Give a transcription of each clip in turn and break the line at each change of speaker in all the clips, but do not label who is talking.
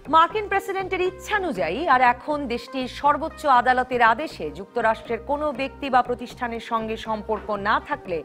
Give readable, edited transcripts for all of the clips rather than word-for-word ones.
মার্কিন প্রেসিডেন্টের ইচ্ছানুযায়ী আর এখন দেশটির সর্বোচ্চ আদালতের আদেশে যুক্তরাষ্ট্রের কোনো ব্যক্তি বা প্রতিষ্ঠানের সঙ্গে সম্পর্ক না থাকলে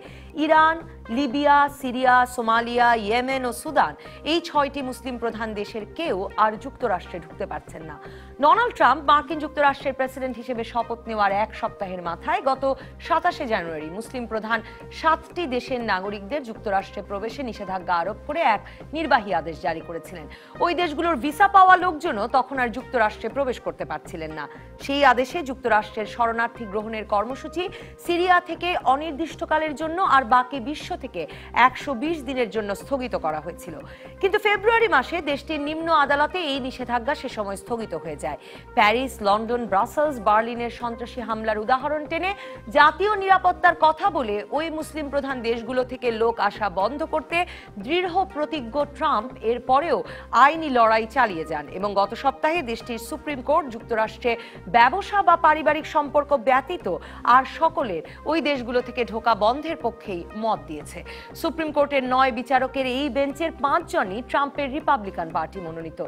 Iran, Libya, Syria, Somalia, Yemen ও সুদান এই 6টি মুসলিম প্রধান দেশের কেউ আর যুক্তরাষ্ট্রে ঢুকতে পারছেন না। ডোনাল্ড ট্রাম্প মার্কিন যুক্তরাষ্ট্রের প্রেসিডেন্ট হিসেবে শপথ নেওয়ার এক সপ্তাহের মাথায় গত 27শে জানুয়ারি মুসলিম প্রধান 7টি দেশের নাগরিকদের যুক্তরাষ্ট্রে প্রবেশে নিষেধাজ্ঞা আরোপ করে এক নির্বাহী আদেশ জারি করেছিলেন। ওই দেশগুলোর ভিসা পাওয়া লোকজনও তখন আর যুক্তরাষ্ট্রে প্রবেশ করতে পারছিলেন না। সেই আদেশে যুক্তরাষ্ট্রের শরণার্থী গ্রহণের কর্মসূচি সিরিয়া থেকে অনির্দিষ্টকালের জন্য আর বাকি বিশ্ব থেকে 120 দিনের জন্য স্থগিত করা হয়েছিল। কিন্তু ফেব্রুয়ারি মাসে দেশটির নিম্ন আদালতে এই নিষেধাজ্ঞা সে সময় স্থগিত হয়ে যায়। প্যারিস, লন্ডন, ব্রাসেলস, বার্লিনের সন্ত্রাসী হামলার উদাহরণ টেনে জাতীয় নিরাপত্তার কথা বলে ওই মুসলিম প্রধান দেশগুলো থেকে লোক আসা বন্ধ করতে দৃঢ় প্রতিজ্ঞ ট্রাম্প এর পরেও আইনি লড়াই চালিয়ে যান এবং গত সপ্তাহে দেশটির সুপ্রিম কোর্ট যুক্তরাষ্ট্রে ব্যবসা বা পারিবারিক সম্পর্ক ব্যতীত আর সকলের ওই দেশগুলো থেকে ঢোকা বন্ধের পক্ষেই মত দিয়েছে। সুপ্রিম কোর্টের 9 বিচারকের এই বেঞ্চের 5 জনই ট্রাম্পের রিপাবলিকান পার্টি মনোনীত।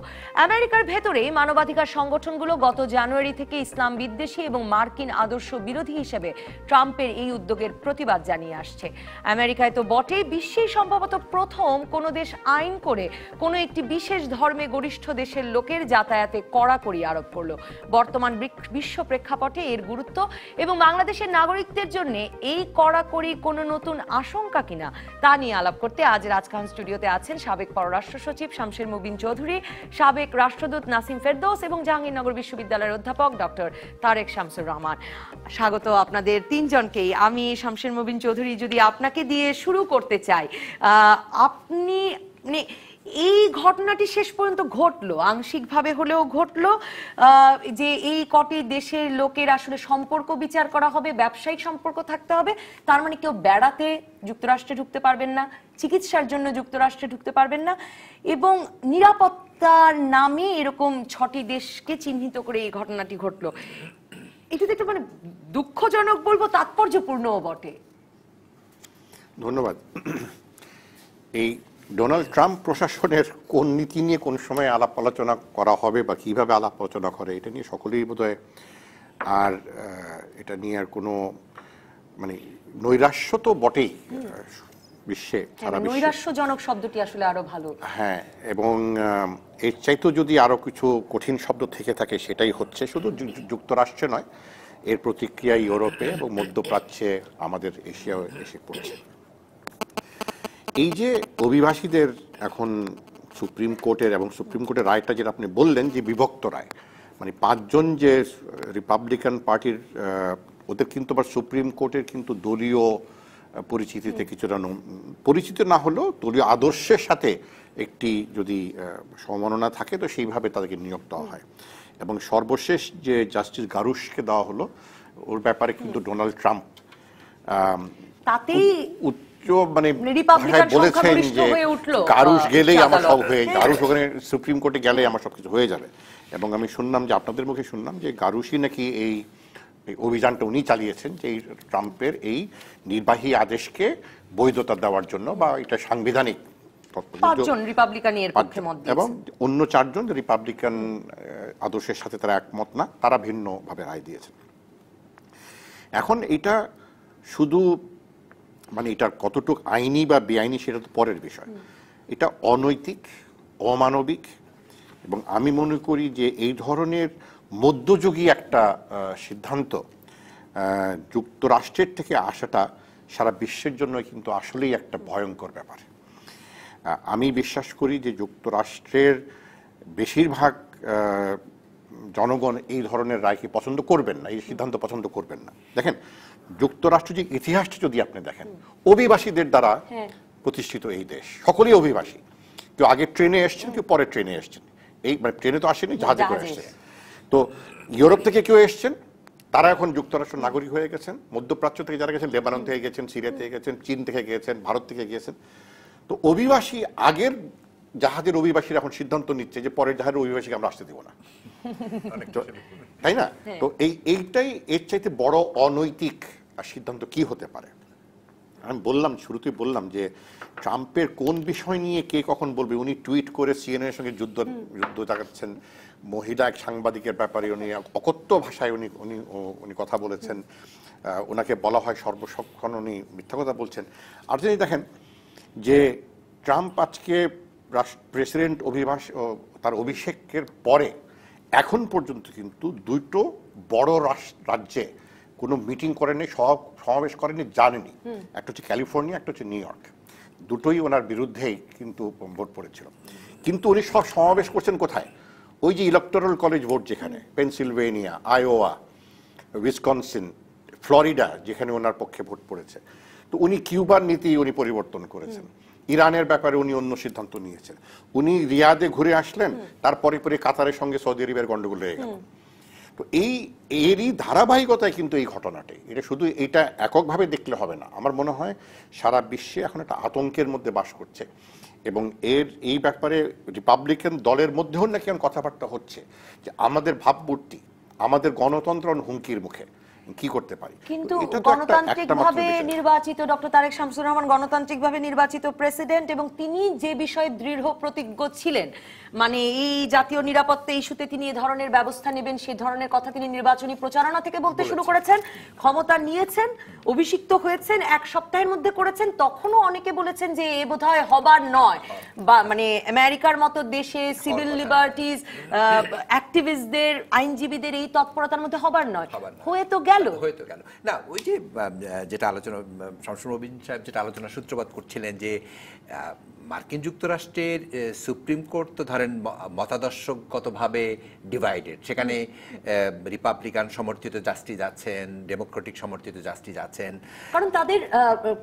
আমেরিকার ভেতরে মানবাধিকার সংগঠনগুলো গত জানুয়ারি থেকে ইসলাম বিদ্বেষী এবং মার্কিন আদর্শ বিরোধী হিসেবে ট্রাম্পের এই উদ্যোগের প্রতিবাদ জানিয়ে আসছে। আমেরিকায় তো বটেই, বিশ্বেই সম্ভবত প্রথম কোনো দেশ আইন করে কোনো একটি বিশেষ ধর্মে গরিষ্ঠ দেশের লোকের যাতায়াতে কড়াকড়ি আরোপ করলো। বর্তমান বিশ্ব প্রেক্ষাপটে এর গুরুত্ব এবং বাংলাদেশের নাগরিকদের জন্য এই কড়াকড়ি কোনো নতুন আশঙ্কা কিনা তা নিয়ে আলাপ করতে আজ রাজকাহন স্টুডিওতে আছেন সাবেক পররাষ্ট্র সচিব শামসের মুবিন চৌধুরী, সাবেক রাষ্ট্রদূত নাসিম ফেরদৌস এবং জাহাঙ্গীরনগর বিশ্ববিদ্যালয়ের অধ্যাপক ডক্টর তারেক শামসুর রহমান। স্বাগত আপনাদের তিনজনকেই। আমি শামসের মুবিন চৌধুরী যদি আপনাকে দিয়ে শুরু করতে চাই, আপনি মানে এই ঘটনাটি শেষ পর্যন্ত ঘটলো, আংশিকভাবে হলেও ঘটলো, যে এই কটি দেশের লোকের আসলে সম্পর্ক বিচার করা হবে, ব্যবসায়িক সম্পর্ক থাকতে হবে, তার মানে কেউ বেড়াতে যুক্তরাষ্ট্রে ঢুকতে পারবেন না, চিকিৎসার জন্য যুক্তরাষ্ট্রে ঢুকতে পারবেন না এবং নিরাপত্তার নামে এরকম 6টি দেশকে চিহ্নিত করে এই ঘটনাটি ঘটলো। এটা তো একটু মানে দুঃখজনক বলবো, তাৎপর্যপূর্ণও বটে।
ধন্যবাদ। এই ডোনাল্ড ট্রাম্প প্রশাসনের কোন নীতি নিয়ে কোন সময় আলাপ আলোচনা করা হবে বা কিভাবে আলাপ আলোচনা করে এটা নিয়ে সকলেই বোধহয় আর এটা নিয়ে আর কোনো মানে নৈরাশ্য তো বটেই বিশ্বে, সারা বিশ্বে
নৈরাশ্যজনক শব্দটি আসলে আরো ভালো।
হ্যাঁ, এবং এর চাইতেও যদি আরো কিছু কঠিন শব্দ থেকে থাকে সেটাই হচ্ছে শুধু যুক্তরাষ্ট্রে নয়, এর প্রতিক্রিয়া ইউরোপে এবং মধ্যপ্রাচ্যে, আমাদের এশিয়াও এসে পড়ছে। এই যে অভিবাসীদের এখন সুপ্রিম কোর্টের এবং সুপ্রিম কোর্টের রায়টা যেটা আপনি বললেন যে বিভক্ত রায়, মানে 5 জন যে রিপাবলিকান পার্টির, ওদের কিন্তু আবার সুপ্রিম কোর্টের কিন্তু দলীয় পরিচিতিতে কিছুটা পরিচিত না হলেও দলীয় আদর্শের সাথে একটি যদি সমন্বয় থাকে তো সেইভাবে তাদেরকে নিয়োগ দেওয়া হয়। এবং সর্বশেষ যে জাস্টিস গারুশকে দেওয়া হলো, ওর ব্যাপারে কিন্তু ডোনাল্ড ট্রাম্প
তাতেই
মানে বলেছেন যে গারুশ গেলেই আমার সব হয়ে, গারুশ ওখানে সুপ্রিম কোর্টে গেলেই আমার সবকিছু হয়ে যাবে। এবং আমি শুনলাম যে আপনাদের মুখে শুনলাম যে গারুশই নাকি এই অভিযানটা উনি চালিয়েছেন যে এই ট্রাম্পের এই নির্বাহী আদেশকে বৈধতা দেওয়ার জন্য বা এটা সাংবিধানিক।
5 জন রিপাবলিকান এর পক্ষে মত দিয়েছেন
এবং অন্য 4 জন রিপাবলিকান আদর্শের সাথে তারা একমত না, তারা ভিন্নভাবে রায় দিয়েছেন। এখন এটা শুধু মানে এটার কতটুকু আইনি বা বেআইনি সেটা তো পরের বিষয়, এটা অনৈতিক, অমানবিক এবং আমি মনে করি যে এই ধরনের মধ্যযুগী একটা সিদ্ধান্ত যুক্তরাষ্ট্রের থেকে আসাটা সারা বিশ্বের জন্য কিন্তু আসলেই একটা ভয়ঙ্কর ব্যাপার। আমি বিশ্বাস করি যে যুক্তরাষ্ট্রের বেশিরভাগ জনগণ এই ধরনের রায়কে পছন্দ করবেন না, এই সিদ্ধান্ত পছন্দ করবেন না। দেখেন, যুক্তরাষ্ট্র যে ইতিহাসটা যদি আপনি দেখেন, অভিবাসীদের দ্বারা প্রতিষ্ঠিত এই দেশ, সকলেই অভিবাসী, কেউ আগে ট্রেনে এসছেন, কেউ পরে ট্রেনে এসছেন, এই মানে ট্রেনে তো আসেনি, জাহাজে করে এসছেন। তো ইউরোপ থেকে কেউ এসছেন, তারা এখন যুক্তরাষ্ট্র নাগরিক হয়ে গেছেন। মধ্যপ্রাচ্য থেকে যারা গেছেন, লেবানন থেকে গেছেন, সিরিয়া থেকে গেছেন, চীন থেকে গিয়েছেন, ভারত থেকে গিয়েছেন। তো অভিবাসী, আগের জাহাজের অভিবাসীরা এখন সিদ্ধান্ত নিচ্ছে যে পরের জাহাজের অভিবাসীকে আমরা আসতে দেব না, তাই না? তো এইটাই এর চাইতে বড় অনৈতিক সিদ্ধান্ত কি হতে পারে? আমি বললাম, শুরুতেই বললাম যে ট্রাম্পের কোন বিষয় নিয়ে কে কখন বলবে। উনি টুইট করে সিএনএন এর সঙ্গে যুদ্ধ দেখাচ্ছেন, মহিলা এক সাংবাদিকের ব্যাপারে উনি অকথ্য ভাষায় উনি কথা বলেছেন, ওনাকে বলা হয় সর্বসক্ষণ উনি মিথ্যা কথা বলছেন। আর যদি দেখেন যে ট্রাম্প আজকে প্রেসিডেন্ট তার অভিষেকের পরে এখন পর্যন্ত কিন্তু দুটো বড় রাজ্যে কোনো মিটিং করেনি, সমাবেশ করেনি, জানেনি। একটা হচ্ছে ক্যালিফোর্নিয়া, একটা হচ্ছে নিউ ইয়র্ক। দুটোই ওনার বিরুদ্ধেই কিন্তু ভোট পড়েছিল। কিন্তু উনি সব সমাবেশ করছেন কোথায়? ওই যে ইলেকটোরাল কলেজ ভোট, যেখানে পেনসিলভেনিয়া, আয়োয়া, উইসকনসিন, ফ্লোরিডা, যেখানে ওনার পক্ষে ভোট পড়েছে। তো উনি কিউবার নীতি উনি পরিবর্তন করেছেন, ইরানের ব্যাপারে উনি অন্য সিদ্ধান্ত নিয়েছেন। উনি রিয়াদে ঘুরে আসলেন, তারপরে পরে কাতারের সঙ্গে সৌদি আরবের গন্ডগোল হয়ে গেল। তো এরই ধারাবাহিকতায় কিন্তু এই ঘটনাটাই, এটা শুধু এটা এককভাবে দেখলে হবে না। আমার মনে হয় সারা বিশ্বে এখন একটা আতঙ্কের মধ্যে বাস করছে, এবং এই ব্যাপারে রিপাবলিকান দলের মধ্যেও নাকি এখন কথাবার্তা হচ্ছে যে আমাদের ভাবমূর্তি, আমাদের গণতন্ত্র হুমকির মুখে, কি করতে পারি।
কিন্তু গণতান্ত্রিকভাবে নির্বাচিত ডক্টর তারেক শামসুর রহমান গণতান্ত্রিকভাবে নির্বাচিত প্রেসিডেন্ট, এবং তিনি যে বিষয়ে দৃঢ় প্রতিজ্ঞ ছিলেন, মানে এই জাতীয় নিরাপত্তা ইস্যুতে তিনি এই ধরনের ব্যবস্থা নেবেন, সেই ধরনের কথা তিনি নির্বাচনী প্রচারণা থেকে বলতে শুরু করেছেন। ক্ষমতা নিয়েছেন, অভিষিক্ত হয়েছেন, এক সপ্তাহের মধ্যে করেছেন। তখনও অনেকে বলেছেন যে এ বোধহয় হবার নয়, বা মানে আমেরিকার মতো দেশে সিভিল লিবার্টিজ, অ্যাক্টিভিস্টদের, আইনজীবীদের এই তৎপরতার মধ্যে হবার নয়, হয়ে তো গেল।
না, ওই যে যেটা আলোচনা শামসুর রবিন সাহেব যেটা আলোচনা সূত্রপাত করছিলেন যে মার্কিন যুক্তরাষ্ট্রের সুপ্রিম কোর্ট তো ধরেন মতাদর্শগতভাবে ডিভাইডেড, সেখানে রিপাবলিকান সমর্থিত জাস্টিস আছেন, ডেমোক্রেটিক সমর্থিত জাস্টিস আছেন, কারণ তাদের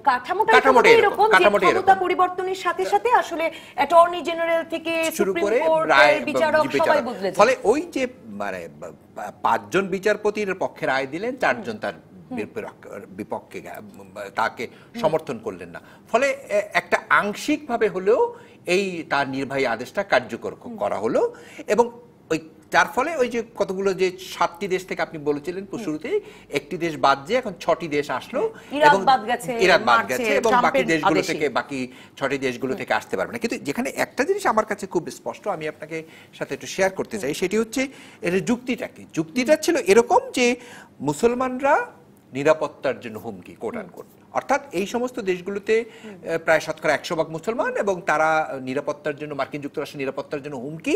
কাঠামোটা এরকম ক্ষমতা পরিবর্তনের সাথে সাথে আসলে অ্যাটর্নি জেনারেল থেকে সুপ্রিম কোর্টের বিচারক সবাই বদলেছে।
ফলে ওই যে মানে 5 জন বিচারপতির পক্ষে রায় দিলেন, 4 জন তার বিপক্ষে তাকে সমর্থন করলেন না। ফলে একটা আংশিকভাবে হলেও এই তার নির্বাহী আদেশটা কার্যকর করা হলো, এবং ওই যার ফলে ওই যে কতগুলো যে 7টি দেশ থেকে আপনি বলেছিলেন শুরুতেই, একটি দেশ বাদ যে এখন 6টি দেশ আসলো, এবং ইরাক বাদ গেছে, এবং বাকি দেশগুলো থেকে, বাকি 6টি দেশগুলো থেকে আসতে পারবে না। কিন্তু যেখানে একটা জিনিস আমার কাছে খুব স্পষ্ট, আমি আপনাকে সাথে একটু শেয়ার করতে চাই, সেটি হচ্ছে এর যুক্তিটা কি। যুক্তিটা ছিল এরকম যে মুসলমানরা নিরাপত্তার জন্য হুমকি, কোট আনকোট, অর্থাৎ এই সমস্ত দেশগুলোতে প্রায় শতকরা 100% মুসলমান, এবং তারা নিরাপত্তার জন্য, মার্কিন যুক্তরাষ্ট্রের নিরাপত্তার জন্য হুমকি,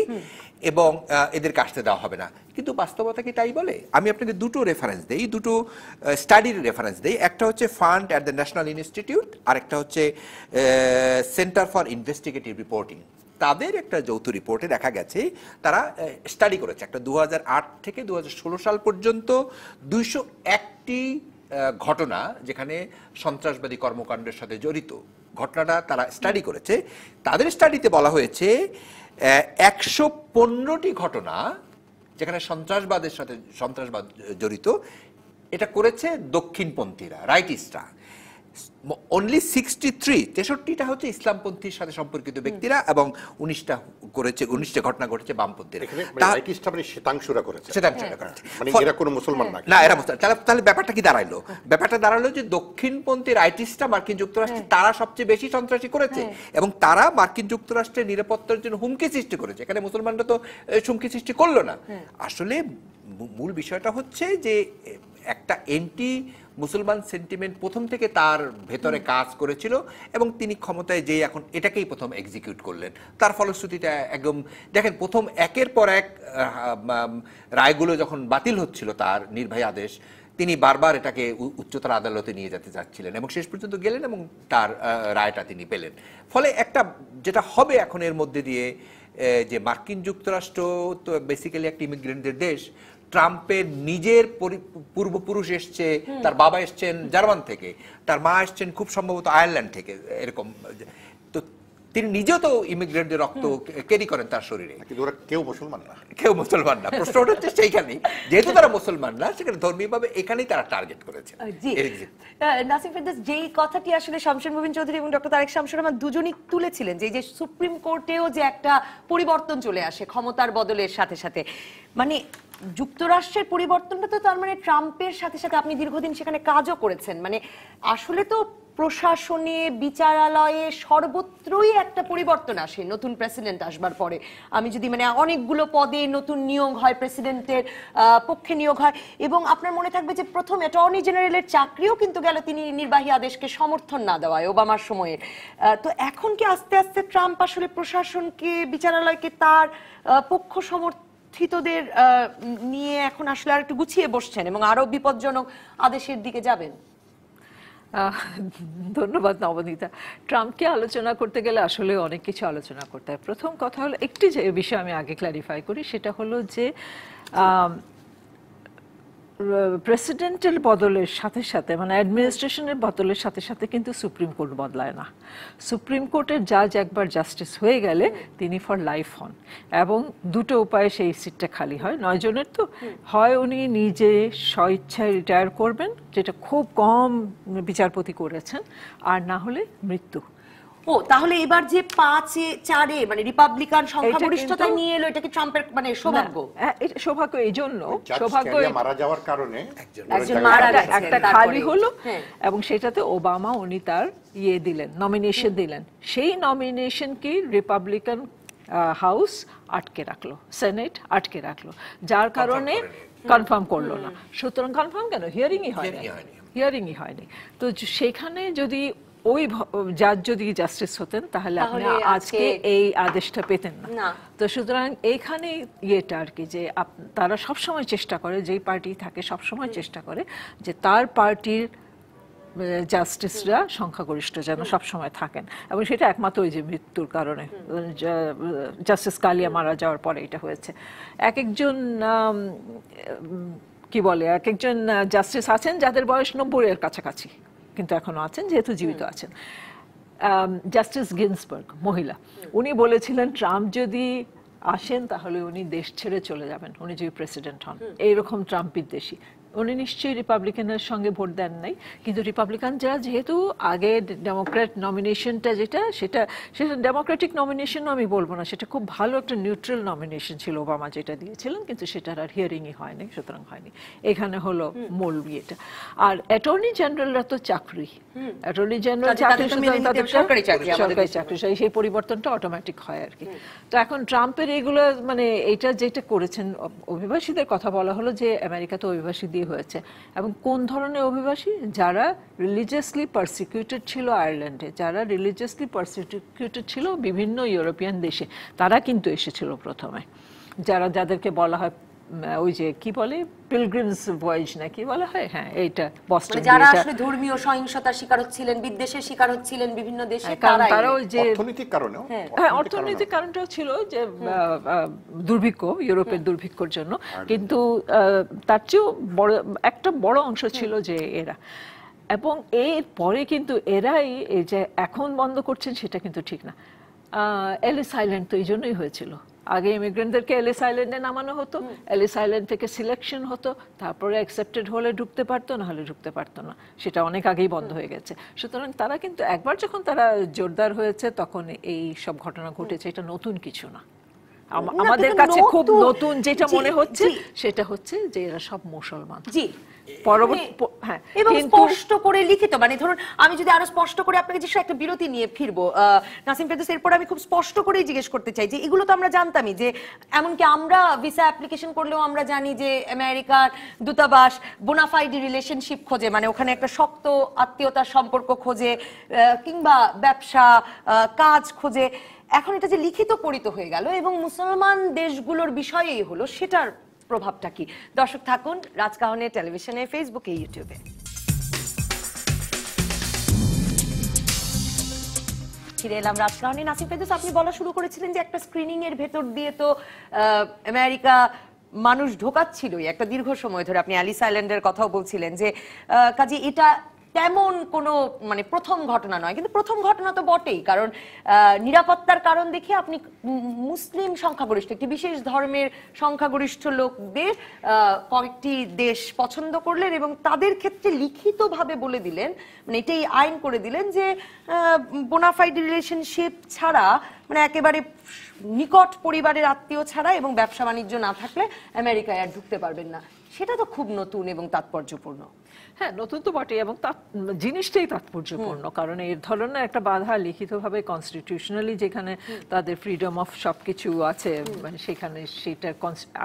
এবং এদেরকে আসতে দেওয়া হবে না। কিন্তু বাস্তবতা কি তাই বলে? আমি আপনাকে দুটো রেফারেন্স দেই, দুটো স্টাডির রেফারেন্স দেই। একটা হচ্ছে fund at the national institute, আর একটা হচ্ছে সেন্টার ফর ইনভেস্টিগেটিভ রিপোর্টিং। তাদের একটা যৌথ রিপোর্টে দেখা গেছে, তারা স্টাডি করেছে একটা 2008 থেকে 2016 সাল পর্যন্ত 201টি ঘটনা যেখানে সন্ত্রাসবাদী কর্মকাণ্ডের সাথে জড়িত ঘটনাটা তারা স্টাডি করেছে। তাদের স্টাডিতে বলা হয়েছে 115টি ঘটনা যেখানে সন্ত্রাসবাদ জড়িত, এটা করেছে দক্ষিণপন্থীরা, রাইটিস্টরা। অনলি 63টা হচ্ছে ইসলামপন্থীর সাথে সম্পর্কিত ব্যক্তিরা, এবং 19টা ঘটনা ঘটেছে বামপন্থীরা। তাহলে ব্যাপারটা কি দাঁড়াইলো? ব্যাপারটা দাঁড়ালো যে দক্ষিণপন্থী রাইটিস্টরা মার্কিন যুক্তরাষ্ট্রে তারা সবচেয়ে বেশি সন্ত্রাসী করেছে, এবং তারা মার্কিন যুক্তরাষ্ট্রের নিরাপত্তার জন্য হুমকি সৃষ্টি করেছে। এখানে মুসলমানরা তো হুমকি সৃষ্টি করলো না। আসলে মূল বিষয়টা হচ্ছে যে একটা এন্টি মুসলমান সেন্টিমেন্ট প্রথম থেকে তার ভেতরে কাজ করেছিল, এবং তিনি ক্ষমতায় যেই এখন এটাকেই প্রথম এক্সিকিউট করলেন। তার ফলশ্রুতিটা একদম দেখেন, প্রথম একের পর এক রায়গুলো যখন বাতিল হচ্ছিল, তার নির্বাহী আদেশ, তিনি বারবার এটাকে উচ্চতর আদালতে নিয়ে যেতে চাচ্ছিলেন, এবং শেষ পর্যন্ত গেলেন এবং তার রায়টা তিনি পেলেন। ফলে একটা যেটা হবে এখন এর মধ্যে দিয়ে, যে মার্কিন যুক্তরাষ্ট্র তো বেসিক্যালি একটা ইমিগ্রেন্টদের দেশ। ট্রাম্পের নিজের পূর্বপুরুষ এসছে, তার বাবা এসছেন জার্মান থেকে, তার মা এসছেন খুব সম্ভবত আয়ারল্যান্ড থেকে, এরকম। তো তিনি নিজেও তো ইমিগ্রেন্টদের রক্ত ক্যারি করেন তার শরীরে,
কিন্তু ওরা কেউ মুসলমান না।
প্রশ্নটা হচ্ছে সেইখানেই, যেহেতু তারা মুসলমান না, সেখানে ধর্মীয়ভাবে এখানেই তারা টার্গেট করেছে।
নাসিম ফেরদৌস, যেই কথাটি আসলে শামসুর মুবিন চৌধুরী এবং ডক্টর তারেক শামসুর রহমান দুজনই তুলেছিলেন, যে সুপ্রিম কোর্টেও যে একটা পরিবর্তন চলে আসে ক্ষমতার বদলের সাথে সাথে, মানে যুক্তরাষ্ট্রের পরিবর্তনটা তো তার মানে ট্রাম্পের সাথে সাথে আপনি দীর্ঘদিন সেখানে কাজও করেছেন, মানে আসলে তো প্রশাসনে, বিচারালয়ে সর্বত্রই একটা পরিবর্তন আসে নতুন প্রেসিডেন্ট আসবার পরে। আমি যদি মানে অনেকগুলো পদে নতুন নিয়োগ হয়, প্রেসিডেন্টের পক্ষে নিয়োগ হয়, এবং আপনার মনে থাকবে যে প্রথম অ্যাটর্নি জেনারেলের চাকরিও কিন্তু গেল তিনি নির্বাহী আদেশকে সমর্থন না দেওয়ায় ওবামার সময়ে। তো এখন কি আস্তে আস্তে ট্রাম্প আসলে প্রশাসনকে, বিচারালয়কে তার পক্ষ সমর্থিতদের নিয়ে এখন আসলে আর একটু গুছিয়ে বসছেন এবং আরো বিপজ্জনক আদেশের দিকে যাবেন?
ধন্যবাদ নবনীতা। ট্রাম্পকে আলোচনা করতে গেলে আসলে অনেক কিছু আলোচনা করতে হয়। প্রথম কথা হলো, একটি যে বিষয় আমি আগে ক্ল্যারিফাই করি, সেটা হলো যে প্রেসিডেন্টের বদলের সাথে সাথে, মানে অ্যাডমিনিস্ট্রেশনের বদলের সাথে সাথে কিন্তু সুপ্রিম কোর্ট বদলায় না। সুপ্রিম কোর্টের জাজ একবার জাস্টিস হয়ে গেলে তিনি ফর লাইফ হন, এবং দুটো উপায়ে সেই সিটটা খালি হয়। 9 জনের তো হয় উনি নিজে স্বইচ্ছায় রিটায়ার করবেন, যেটা খুব কম বিচারপতি করেছেন, আর না হলে মৃত্যু।
ও, তাহলে এবার যে 5-4 মানে রিপাবলিকান সংখ্যাগরিষ্ঠতা নিয়ে এলো, এটা কি ট্রাম্পের মানে সৌভাগ্য?
এটা সৌভাগ্য এই জন্য,
সৌভাগ্য মারা যাওয়ার কারণে
একজন মারা গেছে,
একটা খালি হলো, এবং সেটাতে ওবামা উনি তার দিলেন, নমিনেশন দিলেন। সেই নমিনেশন কি রিপাবলিকান হাউস আটকে রাখলো, সেনেট আটকে রাখলো, যার কারণে কনফার্ম করলো না। সুতরাং কনফার্ম কেন, হিয়ারিংই হয়নি। তো সেখানে যদি ওই জাজ যদি জাস্টিস হতেন, তাহলে আপনি আজকে এই আদেশটা পেতেন না। তো সুতরাং এইখানে ইয়েটা আর কি, যে তারা সবসময় চেষ্টা করে, যেই পার্টি থাকে সবসময় চেষ্টা করে যে তার পার্টির জাস্টিসরা সংখ্যাগরিষ্ঠ যেন সবসময় থাকেন, এবং সেটা একমাত্র ওই যে মৃত্যুর কারণে, জাস্টিস কালিয়া মারা যাওয়ার পরে এটা হয়েছে। এক একজন জাস্টিস আছেন যাদের বয়স 90-এর কাছাকাছি, কিন্তু এখনো আছেন, যেহেতু জীবিত আছেন। জাস্টিস গিন্সবার্গ, মহিলা, উনি বলেছিলেন ট্রাম্প যদি আসেন তাহলে উনি দেশ ছেড়ে চলে যাবেন, উনি যদি প্রেসিডেন্ট হন। এইরকম ট্রাম্প বিদ্বেষী। উনি নিশ্চয়ই রিপাবলিকানের সঙ্গে ভোট দেন নাই, কিন্তু রিপাবলিকানরা যেহেতু আগে ডেমোক্র্যাট নমিনেশনটা সেটা ডেমোক্রেটিক নমিনেশন আমি বলবো না, সেটা খুব ভালো একটা নিউট্রাল নমিনেশন ছিল ওবামা যেটা দিয়েছিলেন, কিন্তু সেটার আর হিয়ারিংই হয়নি, সুতরাং হয়নি। এখানে হলো মূল বিয়েটা। আর অ্যাটর্নি জেনারেলরা তো চাকরি, অ্যাটর্নি জেনারেল চাকরি, তাদের সরকারি চাকরি, সেই পরিবর্তনটা অটোমেটিক হয় আর কি। তো এখন ট্রাম্পের এইগুলো মানে এইটা যেটা করেছেন, অভিবাসীদের কথা বলা হলো যে আমেরিকা তো অভিবাসী দিয়ে হয়েছে, এবং কোন ধরনের অভিবাসী? যারা রিলিজিয়াসলি পারসিকিউটেড ছিল আয়ারল্যান্ডে, যারা রিলিজিয়াসলি পারসিকিউটেড ছিল বিভিন্ন ইউরোপিয়ান দেশে, তারা কিন্তু এসেছিল প্রথমে। যাদেরকে বলা হয় ওই যে কি বলে পিলগ্রিমস ভয়েজ না কি বলা হয়, হ্যাঁ, এইটা বস্টন,
যারা আসলে ধর্মীয় সহিংসতার শিকার হচ্ছিলেন, বিদ্বেষের শিকার হচ্ছিলেন বিভিন্ন দেশে, তারা ওই যে
অর্থনৈতিক কারণেও,
হ্যাঁ, অর্থনৈতিক কারণটাও ছিল যে দুর্ভিক্ষ, ইউরোপের দুর্ভিক্ষর জন্য, কিন্তু তার চেয়েও একটা বড় অংশ ছিল যে এরা। এবং এর পরে কিন্তু এরাই এই যে এখন বন্ধ করছেন সেটা কিন্তু ঠিক না। এলিস আইল্যান্ড তো এই জন্যই হয়েছিল, আগে ইমিগ্রেন্টদেরকে এলিস আইল্যান্ডে নামানো হতো, এলিস আইল্যান্ড থেকে সিলেকশন হতো, তারপরে অ্যাকসেপ্টেড হলে ঢুকতে পারতো, না হলে ঢুকতে পারতো না, সেটা অনেক আগেই বন্ধ হয়ে গেছে। সুতরাং তারা কিন্তু একবার যখন তারা জোরদার হয়েছে তখন এই সব ঘটনা ঘটেছে, এটা নতুন কিছু না। আমাদের কাছে খুব নতুন যেটা মনে হচ্ছে সেটা হচ্ছে যে এরা সব মুসলমান।
জি,
এবং
স্পষ্ট করে লিখিত, মানে ধরুন আমি যদি আরো স্পষ্ট করে আপনাকে যে একটা বিরতি নিয়ে ফিরবো নাসিম ফেরদৌস, এরপর আমি খুব স্পষ্ট করেই জিজ্ঞেস করতে চাই যে এগুলো তো আমরা জানতামই, যে এমনকি আমরা ভিসা অ্যাপ্লিকেশন করলেও আমরা জানি যে আমেরিকার দূতাবাস বোনাফাইড রিলেশনশিপ খোঁজে, মানে ওখানে একটা শক্ত আত্মীয়তার সম্পর্ক খোঁজে, কিংবা ব্যবসা কাজ খোঁজে। এখন এটা যে লিখিত পরিত হয়ে গেল এবং মুসলমান দেশগুলোর বিষয়েই হলো, সেটার প্রভাবটা কি? দর্শক থাকুন রাজকাহনে টেলিভিশনে, ফেসবুকে, ইউটিউবে। ফিরে এলাম রাজকাহনে। নাসিম ফেরদৌস, আপনি বলা শুরু করেছিলেন যে একটা স্ক্রিনিং এর ভেতর দিয়ে তো আমেরিকা মানুষ ঢোকাচ্ছিলই একটা দীর্ঘ সময় ধরে। আপনি এলিস আইল্যান্ডের কথাও বলছিলেন, যে কাজে এটা তেমন কোনো মানে প্রথম ঘটনা নয়, কিন্তু প্রথম ঘটনা তো বটেই, কারণ নিরাপত্তার কারণ দেখে আপনি মুসলিম সংখ্যাগরিষ্ঠ একটি বিশেষ ধর্মের সংখ্যাগরিষ্ঠ লোকদের কয়েকটি দেশ পছন্দ করলেন এবং তাদের ক্ষেত্রে লিখিতভাবে বলে দিলেন, মানে এটাই আইন করে দিলেন যে বোনাফাইড রিলেশনশিপ ছাড়া, মানে একেবারে নিকট পরিবারের আত্মীয় ছাড়া এবং ব্যবসা বাণিজ্য না থাকলে আমেরিকায় আর ঢুকতে পারবেন না। সেটা তো খুব নতুন এবং তাৎপর্যপূর্ণ।
হ্যাঁ, নতুন তো বটে, এবং জিনিসটাই তাৎপর্যপূর্ণ, কারণ এর ধরনের একটা বাধা লিখিতভাবে কনস্টিটিউশনালি যেখানে তাদের ফ্রিডম অফ সবকিছু আছে, মানে সেখানে সেটা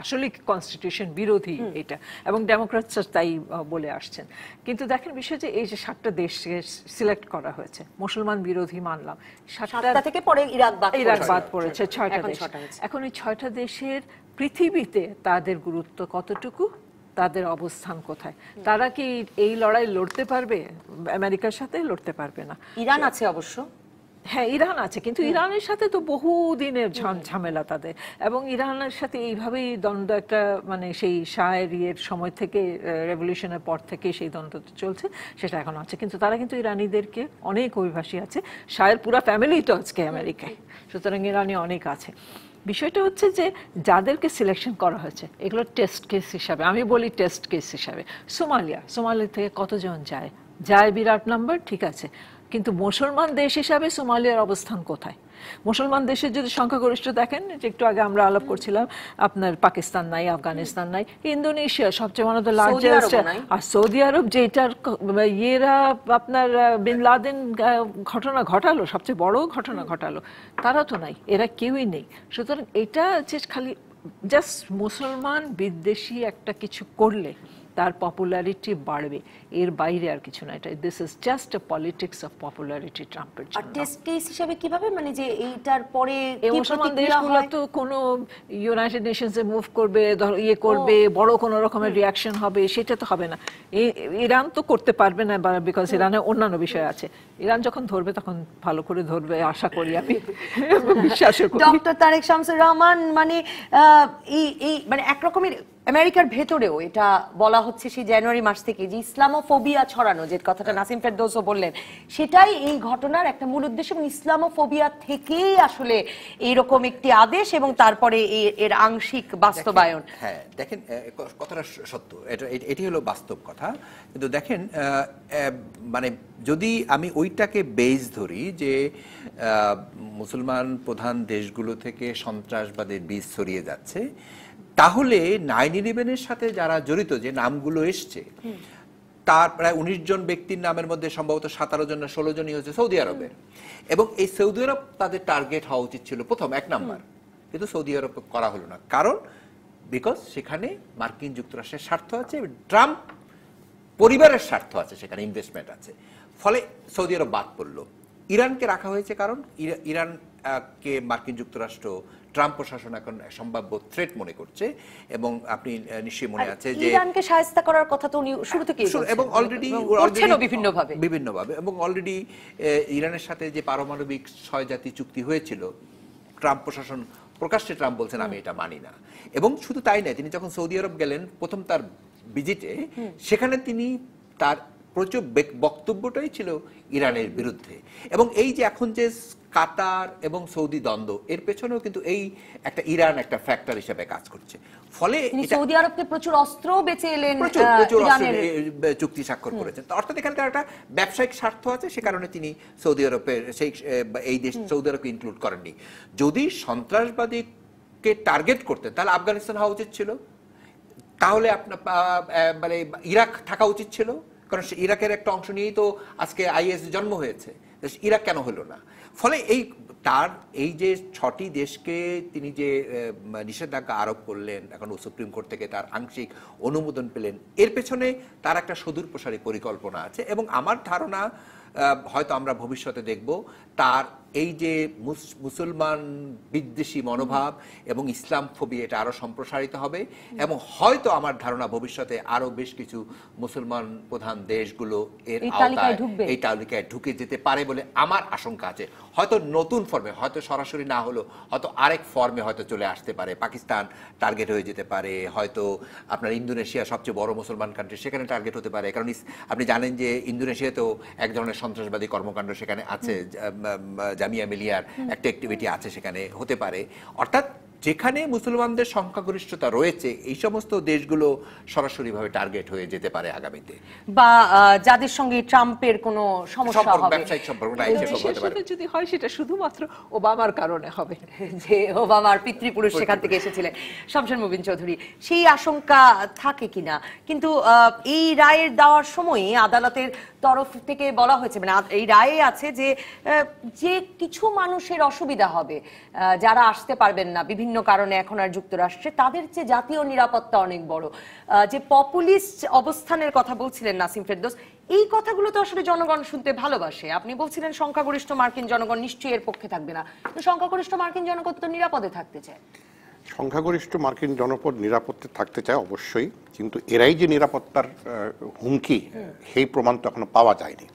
আসলে কনস্টিটিউশন বিরোধী এটা, এবং ডেমোক্রেটস তাই বলে আসছেন। কিন্তু দেখেন বিষয় যে এই যে 7টা দেশকে সিলেক্ট করা হয়েছে, মুসলমান বিরোধী মানলাম,
7টা থেকে পরে ইরাক
বাদ পড়েছে 6টা দেশ। এখন এই 6টা দেশের পৃথিবীতে তাদের গুরুত্ব কতটুকু, তাদের অবস্থান কোথায়, তারা কি এই লড়াই লড়তে পারবে? আমেরিকার সাথে লড়তে পারবে না।
ইরান আছে অবশ্য,
হ্যাঁ ইরান আছে, কিন্তু ইরানের সাথে তো বহু দিনের ঝামেলা তাদের, এবং ইরানের সাথে এইভাবেই দ্বন্দ্ব একটা, মানে সেই শাহের সময় থেকে, রেভলিউশনের পর থেকে সেই দ্বন্দ্ব চলছে, সেটা এখন আছে। কিন্তু তারা কিন্তু ইরানিদেরকে অনেক অভিবাসী আছে, শাহের পুরো ফ্যামিলি তো আজকে আমেরিকায়, সুতরাং ইরানি অনেক আছে। বিষয়টা হচ্ছে যে যাদেরকে সিলেকশন করা হয়েছে এগুলো টেস্ট কেস হিসাবে, আমি বলি টেস্ট কেস হিসাবে। সোমালিয়া থেকে কতজন যায় বিরাট নাম্বার, ঠিক আছে, কিন্তু মুসলমান দেশ হিসাবে সোমালিয়ার অবস্থান কোথায়? মুসলমান দেশের যদি সংখ্যাগরিষ্ঠ দেখেন, যে একটু আগে আমরা আলাপ করছিলাম, আপনার পাকিস্তান নাই, আফগানিস্তান নাই, ইন্দোনেশিয়া সবচেয়ে ওয়ান অফ দ্য লার্জেস্ট, আর সৌদি আরব যেটার ইয়েরা আপনার বিন লাদেন ঘটনা ঘটালো, সবচেয়ে বড় ঘটনা ঘটালো, তারা তো নাই, এরা কেউই নেই। সুতরাং এটা যে খালি জাস্ট মুসলমান বিদ্বেষী একটা কিছু করলে তার পপুলারিটি বাড়বে, এর বাইরে আর কিছু না। এটা this is just a politics of popularity ট্রাম্পের জন্য।
আর টেস্ট কেস হিসেবে কিভাবে, মানে যে এইটার পরে
এই মুসলমান দেশগুলো তো কোনো ইউনাইটেড নেশনসে মুভ করবে, ইয়ে করবে, বড় কোনো রকমের রিয়াকশন হবে, সেটা তো হবে না। ইরান তো করতে পারবে না, বিকজ ইরানের অন্যান্য বিষয় আছে। ইরান যখন ধরবে তখন ভালো করে ধরবে, আশা করি, আমি বিশ্বাস করি।
ডক্টর তারেক শামসুর রহমান, মানে এই মানে একরকমের আমেরিকার ভেতরেও এটা বলা হচ্ছে সেই জানুয়ারি মাস থেকে যে ইসলামোফোবিয়া ছড়ানো, যে কথাটা নাসিম ফেরদৌসও বললেন, সেটাই এই ঘটনার একটা মূল উদ্দেশ্য, এবং ইসলামোফোবিয়া থেকেই আসলে এইরকম একটি আদেশ এবং তারপরে এর আংশিক বাস্তবায়ন।
হ্যাঁ দেখেন, কথাটা সত্য, এটি হলো বাস্তব কথা। কিন্তু দেখেন, মানে যদি আমি ওইটাকে বেস ধরি যে মুসলমান প্রধান দেশগুলো থেকে সন্ত্রাসবাদের বীজ ছড়িয়ে যাচ্ছে, তাহলে 9/11-এর সাথে যারা জড়িত, যে নামগুলো এসছে, তার প্রায় 19 জন ব্যক্তির নামের মধ্যে সম্ভবত 17 জন না 16 জনই হচ্ছে সৌদি আরবের, এবং এই সৌদি আরব তাদের টার্গেট হওয়া উচিত ছিল প্রথম 1 নাম্বার, কিন্তু সৌদি আরব করা হলো না। কারণ বিকজ সেখানে মার্কিন যুক্তরাষ্ট্রের স্বার্থ আছে, ট্রাম্প পরিবারের স্বার্থ আছে, সেখানে ইনভেস্টমেন্ট আছে, ফলে সৌদি আরব বাদ পড়লো। ইরানকে রাখা হয়েছে কারণ ইরানকে মার্কিন যুক্তরাষ্ট্র, ট্রাম্প প্রশাসন এখন সম্ভাব্য থ্রেট মনে করছে, এবং আপনি নিশ্চয়ই মনে আছে যে
ইরানকে শায়েস্তা করার কথা তো উনি শুরু থেকেই বলছেন,
এবং অলরেডি বিভিন্নভাবে, এবং অলরেডি ইরানের সাথে যে পারমাণবিক 6 জাতি চুক্তি হয়েছিল, ট্রাম্প প্রশাসন প্রকাশ্যে ট্রাম্প বলছেন আমি এটা মানি না। এবং শুধু তাই নয়, তিনি যখন সৌদি আরব গেলেন প্রথম তার ভিজিটে, সেখানে তিনি তার প্রচুর বক্তব্যটাই ছিল ইরানের বিরুদ্ধে। এবং এই যে এখন যে কাতার এবং সৌদি দ্বন্দ্ব, এর পেছনেও কিন্তু এই একটা ইরান একটা ফ্যাক্টর হিসেবে কাজ করছে। ফলে
সৌদি আরবকে প্রচুর অস্ত্র বেচে এলেন,
প্রচুর চুক্তি স্বাক্ষর করেছেন। অর্থাৎ এখানে একটা ব্যবসায়িক স্বার্থ আছে, সে কারণে তিনি সৌদি আরবের এই দেশ সৌদি আরবকে ইনক্লুড করেননি। যদি সন্ত্রাসবাদীকে টার্গেট করতেন তাহলে আফগানিস্তান হওয়া উচিত ছিল, তাহলে আপনার মানে ইরাক থাকা উচিত ছিল, কারণ ইরাকের একটা অংশ নিয়েই তো আজকে আইএস জন্ম হয়েছে, ইরাক কেন হলো না? ফলে এই যে 6টি দেশকে তিনি যে নিষেধাজ্ঞা আরোপ করলেন, এখন সুপ্রিম কোর্ট থেকে তার আংশিক অনুমোদন পেলেন, এর পেছনে তার একটা সুদূর প্রসারী পরিকল্পনা আছে। এবং আমার ধারণা হয়তো আমরা ভবিষ্যতে দেখব তার এই যে মুসলমান বিদ্বেষী মনোভাব এবং ইসলাম ফোবিয়া, এটা আরো সম্প্রসারিত হবে, এবং হয়তো আমার ধারণা ভবিষ্যতে আরো বেশ কিছু মুসলমান প্রধান দেশগুলো এর আওতায়, এই তালিকায় ঢুকে যেতে পারে বলে আমার আশঙ্কা আছে। হয়তো নতুন ফর্মে, হয়তো সরাসরি না হলো, হয়তো আরেক ফর্মে হয়তো চলে আসতে পারে। পাকিস্তান টার্গেট হয়ে যেতে পারে, হয়তো আপনার ইন্দোনেশিয়া সবচেয়ে বড় মুসলমান কান্ট্রি, সেখানে টার্গেট হতে পারে। কারণ আপনি জানেন যে ইন্দোনেশিয়াতেও এক ধরনের সন্ত্রাসবাদী কর্মকাণ্ড সেখানে আছে, জামিয়া মিলিয়ার একটা অ্যাক্টিভিটি আছে, সেখানে হতে পারে। অর্থাৎ যেখানে মুসলমানদের সংখ্যাগরিষ্ঠতা রয়েছে এই সমস্ত দেশগুলো সরাসরিভাবে টার্গেট হয়ে যেতে পারে আগামীতে,
বা যাদের সঙ্গে ট্রাম্পের কোনো সমস্যা হবে,
ব্যবসায়িক সম্পর্ক নাই, সেসব হতে পারে।
যদি হয় সেটা শুধুমাত্র ওবামার কারণে হবে,
যে ওবামার পিতৃপুরুষ সেখান থেকে এসেছিলেন। শমশের মুবিন চৌধুরী, সেই আশঙ্কা থাকে কিনা? কিন্তু এই রায়ের দেওয়ার সময় আদালতের তরফ থেকে বলা হয়েছে, মানে এই রায়ে আছে যে যে কিছু মানুষের অসুবিধা হবে, যারা আসতে পারবেন না বিভিন্ন কারণে এখন আর যুক্তরাষ্ট্রে, তাদের চেয়ে জাতীয় নিরাপত্তা অনেক বড়। যে পপুলিস্ট অবস্থানের কথা বলছিলেন নাসিম ফেরদৌস, এই কথাগুলো তো আসলে জনগণ শুনতে ভালোবাসে। আপনি বলছিলেন সংখ্যাগরিষ্ঠ মার্কিন জনগণ নিশ্চয়ই এর পক্ষে থাকবে না, সংখ্যাগরিষ্ঠ মার্কিন জনগণ তো নিরাপদে থাকতে চায়।
সংখ্যাগরিষ্ঠ মার্কিন জনপদ নিরাপত্তা থাকতে চায় অবশ্যই, কিন্তু এরাই যে নিরাপত্তার হুমকি সেই প্রমাণ তো এখনো পাওয়া যায়নি।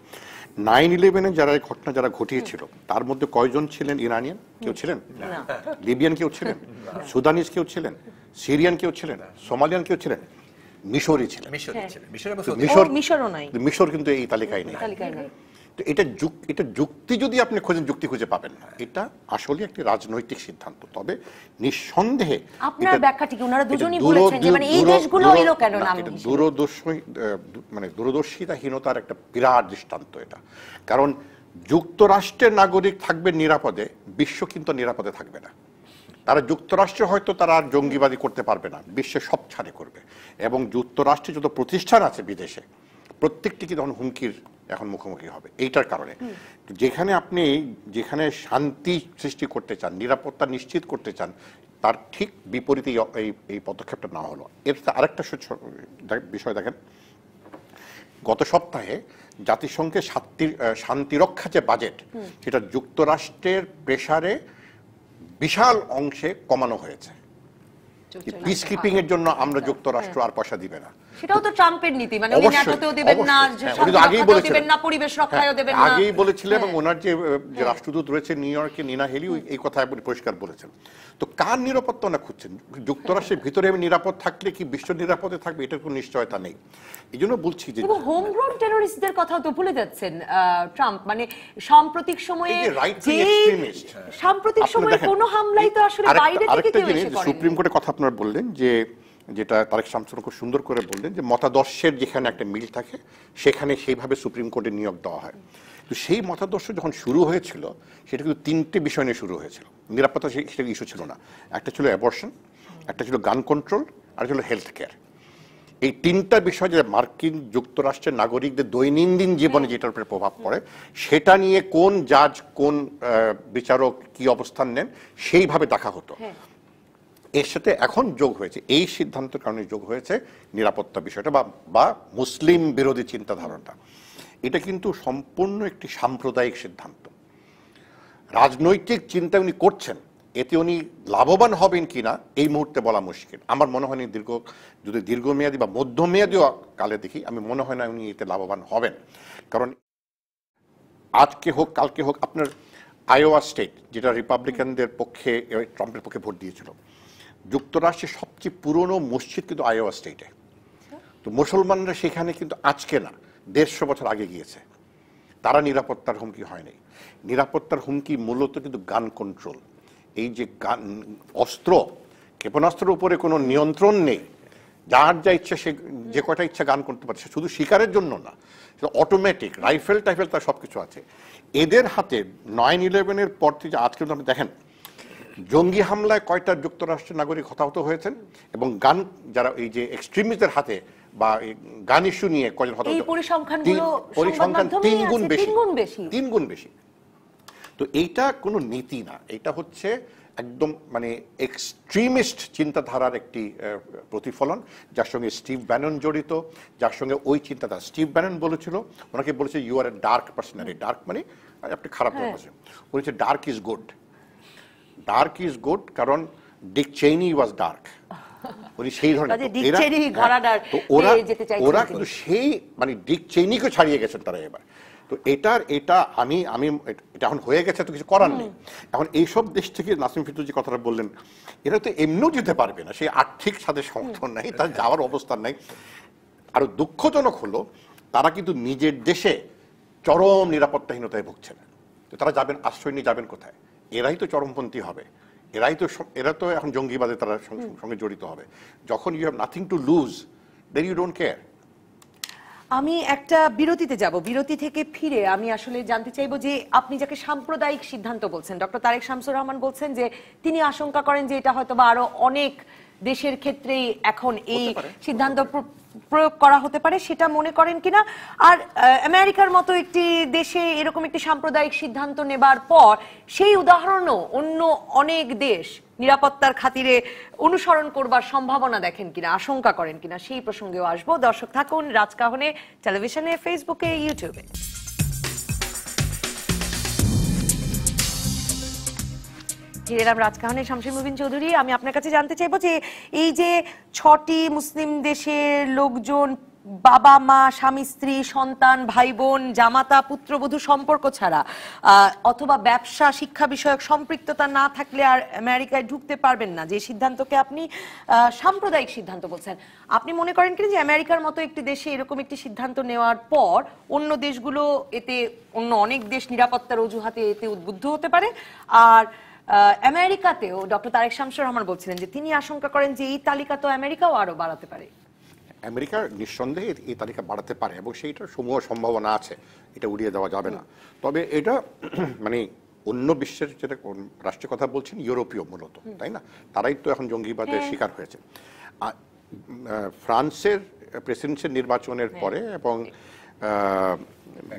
9/11 যারা এই ঘটনা যারা ঘটিয়েছিল তার মধ্যে কয়জন ছিলেন ইরানিয়ান? কেউ ছিলেন? লিবিয়ান কেউ ছিলেন? সুদানিজ কেউ ছিলেন? সিরিয়ান কেউ ছিলেন? সোমালিয়ান কেউ ছিলেন? মিশরই ছিলেন। মিশর কিন্তু এই তালিকায় নেই। তো এটা যুক্তি যদি আপনি খোঁজেন, যুক্তি খুঁজে পাবেন না। এটা আসলে একটি রাজনৈতিক সিদ্ধান্ত। তবে নিঃসন্দেহে
আপনার ব্যাখ্যাটি কি? ওনারা দুজনই বলেছেন যে মানে এই দেশগুলো এলো কেন নাম,
মানে দূরদর্শিতাহীনতার একটা বিরাট দৃষ্টান্ত এটা। কারণ যুক্তরাষ্ট্রের নাগরিক থাকবে নিরাপদে, বিশ্ব কিন্তু নিরাপদে থাকবে না। তারা যুক্তরাষ্ট্রে হয়তো তারা আর জঙ্গিবাদী করতে পারবে না, বিশ্বে সব ছাড়ে করবে। এবং যুক্তরাষ্ট্রে যত প্রতিষ্ঠান আছে বিদেশে, প্রত্যেকটি কি তখন হুমকির এখন মুখোমুখি হবে। এইটার কারণে যেখানে শান্তি সৃষ্টি করতে চান, নিরাপত্তা নিশ্চিত করতে চান, তার ঠিক বিপরীতে এই পদক্ষেপটা নেওয়া হলো। এর আরেকটা বিষয় দেখেন, গত সপ্তাহে জাতিসংঘের শান্তিরক্ষা যে বাজেট, সেটা যুক্তরাষ্ট্রের প্রেসারে বিশাল অংশে কমানো হয়েছে। পিস কিপিং এর জন্য আমরা যুক্তরাষ্ট্র আর পয়সা দিবে না।
সেটাও তো ট্রাম্পের নীতি, মানে উনি ন্যাটোতেও দিবেন না, শান্তিরক্ষাতেও দিবেন না, পরিবেশ রক্ষায়ও দেবেন না।
আগেই বলেছিলেন, এবং ওনার যে রাষ্ট্রদূত রয়েছে নিউ ইয়র্কে, নিনা হেলি, এই কথা পরিষ্কার বলেছেন। তো কার নিরাপত্তা না খুঁজছেন? যুক্তরাষ্ট্রের ভিতরে নিরাপদ থাকলে কি বিশ্ব নিরাপদে থাকবে, এটার কোনো নিশ্চয়তা নেই। এই জন্য বলছি যে
হোমগ্রোন টেররিস্টদের কথা তো ভুলে যাচ্ছেন ট্রাম্প। মানে সাম্প্রতিক সময়ে কোনো হামলাই তো আসলে বাইরে থেকে কেউ এসে করে।
সুপ্রিম কোর্টের কথা আপনারা বললেন, যে যেটা তারেক শামসুন খুব সুন্দর করে বললেন, যে মতাদর্শের যেখানে একটা মিল থাকে সেখানে সেইভাবে সুপ্রিম কোর্টে নিয়োগ দেওয়া হয়। তো সেই মতাদর্শ যখন শুরু হয়েছিল, সেটা কিন্তু তিনটে বিষয় নিয়ে শুরু হয়েছিল। নিরাপত্তা সেটা ইস্যু ছিল না। একটা ছিল অ্যাবর্শন, একটা ছিল গান কন্ট্রোল, আর ছিল হেলথ কেয়ার। এই তিনটা বিষয় যে মার্কিন যুক্তরাষ্ট্রের নাগরিকদের দৈনন্দিন জীবনে যেটার উপরে প্রভাব পড়ে, সেটা নিয়ে কোন জাজ, কোন বিচারক কি অবস্থান নেন, সেইভাবে দেখা হতো। এর সাথে এখন যোগ হয়েছে, এই সিদ্ধান্তের কারণে যোগ হয়েছে নিরাপত্তা বিষয়টা বা মুসলিম বিরোধী চিন্তাধারাটা। এটা কিন্তু সম্পূর্ণ একটি সাম্প্রদায়িক সিদ্ধান্ত। রাজনৈতিক চিন্তা উনি করছেন, এতে উনি লাভবান হবেন কিনা এই মুহূর্তে বলা মুশকিল। আমার মনে হয় যদি দীর্ঘমেয়াদী বা মধ্যমেয়াদীও কালে দেখি, আমি মনে হয় না উনি এতে লাভবান হবেন। কারণ আজকে হোক কালকে হোক, আপনার আয়োয়া স্টেট, যেটা রিপাবলিকানদের পক্ষে, ট্রাম্পের পক্ষে ভোট দিয়েছিল, যুক্তরাষ্ট্রের সবচেয়ে পুরনো মসজিদ কিন্তু আয়োয়া স্টেটে। তো মুসলমানরা সেখানে কিন্তু আজকে না, 150 বছর আগে গিয়েছে। তারা নিরাপত্তার হুমকি হয়নি। নিরাপত্তার হুমকি মূলত কিন্তু গান কন্ট্রোল। এই যে অস্ত্র, ক্ষেপণাস্ত্রের উপরে কোনো নিয়ন্ত্রণ নেই, যার যা ইচ্ছা সে যে কয়টা ইচ্ছা গান করতে পারছে, শুধু শিকারের জন্য না, অটোমেটিক রাইফেল টাইফেল তার সব কিছু আছে এদের হাতে। 9/11 পর থেকে আজ কিন্তু আপনি দেখেন, জঙ্গি হামলায় কয়টা যুক্তরাষ্ট্রের নাগরিক হতাহত হয়েছেন, এবং গান যারা এই যে এক্সট্রিমিস্টদের হাতে বা গান ইস্যু নিয়ে কয়জন হতাহত, পরিসংখ্যান 3 গুণ বেশি। তো এইটা কোনো নীতি না, এটা হচ্ছে একদম মানে এক্সট্রিমিস্ট চিন্তাধারার একটি প্রতিফলন, যার সঙ্গে স্টিভ ব্যানন জড়িত, যার সঙ্গে ওই চিন্তাধারা। স্টিভ ব্যানন বলেছিল, ওনাকে বলেছে you are a dark personality. Dark মানে আপনি খারাপ বলেছেন, বলেছে dark is good. Dark is good কারণ ডিক চেইনি ওয়াজ ডার্ক, উনি সেই ধরনের। ওরা কিন্তু সেই মানে ডিক চেইনিকে ছাড়িয়ে গেছেন তারা এবার। তো এটা এখন হয়ে গেছে, তো কিছু করার নেই। এখন এইসব দেশ থেকে নাসিম ফিরদৌস যে কথাটা বললেন, এরা তো এমনিও যেতে পারবে না, সেই আর্থিক সাথে সমর্থন নাই, তার যাওয়ার অবস্থান নাই। আরো দুঃখজনক হলো, তারা কিন্তু নিজের দেশে চরম নিরাপত্তাহীনতায় ভুগছেন। তো তারা যাবেন, আশ্রয় নিয়ে যাবেন কোথায়? এরাই তো চরমপন্থী হবে, এরা তো এখন জঙ্গিবাদে তারা সঙ্গে জড়িত হবে। যখন you have nothing to lose, then you don't care.
আমি একটা বিরতিতে যাব, বিরতি থেকে ফিরে আমি আসলে জানতে চাইবো যে আপনি যাকে সাম্প্রদায়িক সিদ্ধান্ত বলছেন, ডক্টর তারেক শামসুর রহমান বলছেন যে তিনি আশঙ্কা করেন যে এটা হয়তো বা আরো অনেক দেশের ক্ষেত্রেই এখন এই সিদ্ধান্ত প্রয়োগ করা হতে পারে, সেটা মনে করেন কিনা? আর আমেরিকার মতো একটি দেশে এরকম একটি সাম্প্রদায়িক সিদ্ধান্ত নেবার পর সেই উদাহরণও অন্য অনেক দেশ নিরাপত্তার খাতিরে অনুসরণ করবার সম্ভাবনা দেখেন কিনা, আশঙ্কা করেন কিনা, সেই প্রসঙ্গেও আসবো। দর্শক থাকুন রাজকাহনে, টেলিভিশনে, ফেসবুকে, ইউটিউবে। ফিরে এলাম রাজকাহনে, শামসুল মুবিন চৌধুরী। আমি আপনার কাছে জানতে চাইবো যে এই যে 6টি মুসলিম দেশের লোকজন বাবা মা স্বামী স্ত্রী সন্তান ভাই বোন জামাতা পুত্রবধূ সম্পর্ক ছাড়া অথবা ব্যবসা শিক্ষা বিষয়ক সম্পৃক্ততা না থাকলে আর আমেরিকায় ঢুকতে পারবেন না, যে সিদ্ধান্তকে আপনি সাম্প্রদায়িক সিদ্ধান্ত বলছেন, আপনি মনে করেন কি যে আমেরিকার মতো একটি দেশে এরকম একটি সিদ্ধান্ত নেওয়ার পর অন্য দেশগুলো এতে, অন্য অনেক দেশ নিরাপত্তার অজুহাতে এতে উদ্বুদ্ধ হতে পারে? আর আমেরিকাতেও ডক্টর তারেক শামসুর রহমান বলছিলেন যে তিনি আশঙ্কা করেন যে এই তালিকা তো আমেরিকাও আরো বাড়াতে পারে।
আমেরিকা নিঃসন্দেহে এই তালিকা বাড়াতে পারে এবং সেইটার সমূহ সম্ভাবনা আছে, এটা উড়িয়ে দেওয়া যাবে না। তবে এটা মানে অন্য বিশ্বের যেটা রাষ্ট্রের কথা বলছেন, ইউরোপীয় মূলত, তাই না? তারাই তো এখন জঙ্গিবাদের শিকার হয়েছে। ফ্রান্সের প্রেসিডেন্সির নির্বাচনের পরে এবং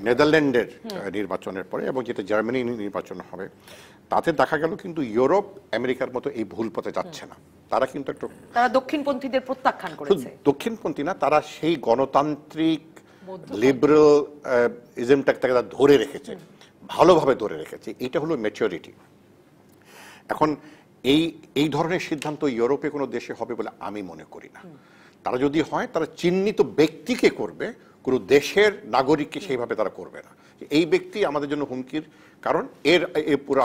নেদারল্যান্ডের নির্বাচনের পরে এবং যেটা জার্মানি নির্বাচন হবে, তাতে দেখা গেল কিন্তু ইউরোপ আমেরিকার মতো এই ভুল পথে যাচ্ছে না। তারা কিন্তু একটু,
তারা দক্ষিণপন্থীদের প্রত্যাখ্যান করেছে।
দক্ষিণপন্থী না, তারা সেই গণতান্ত্রিক লিবারেল ইজমটাকে তারা ধরে রেখেছে, ভালোভাবে ধরে রেখেছে। এটা হলো ম্যাচুরিটি। এখন এই ধরনের সিদ্ধান্ত ইউরোপে কোনো দেশে হবে বলে আমি মনে করি না। তারা যদি হয়, তারা চিহ্নিত ব্যক্তিকে করবে, কোনো দেশের নাগরিককে সেইভাবে তারা করবে না। এই ব্যক্তি আমাদের জন্য হুমকির কারণ এর পুরো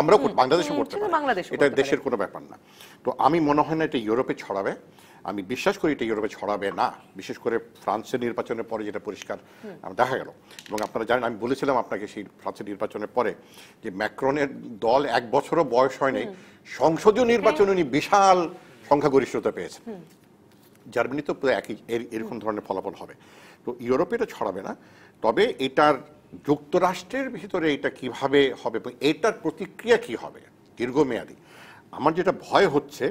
আমরা বাংলাদেশও করতে পারি, এটা দেশের কোনো ব্যাপার না। তো আমি মনে হয় না এটা ইউরোপে ছড়াবে। আমি বিশ্বাস করি এটা ইউরোপে ছড়াবে না, বিশেষ করে ফ্রান্সের নির্বাচনের পরে যেটা পরিষ্কার দেখা গেল। এবং আপনারা জানেন, আমি বলেছিলাম আপনাকে সেই ফ্রান্সের নির্বাচনের পরে যে ম্যাক্রনের দল 1 বছরও বয়স হয় নাই, সংসদীয় নির্বাচনে উনি বিশাল সংখ্যাগরিষ্ঠতা পেয়েছেন। জার্মানিতে প্রায় একই এরকম ধরনের ফলাফল হবে। তো ইউরোপে এটা ছড়াবে না। তবে এটার যুক্তরাষ্ট্রের ভিতরে এটা কিভাবে হবে এবং এটার প্রতিক্রিয়া কি হবে দীর্ঘমেয়াদী, আমার যেটা ভয় হচ্ছে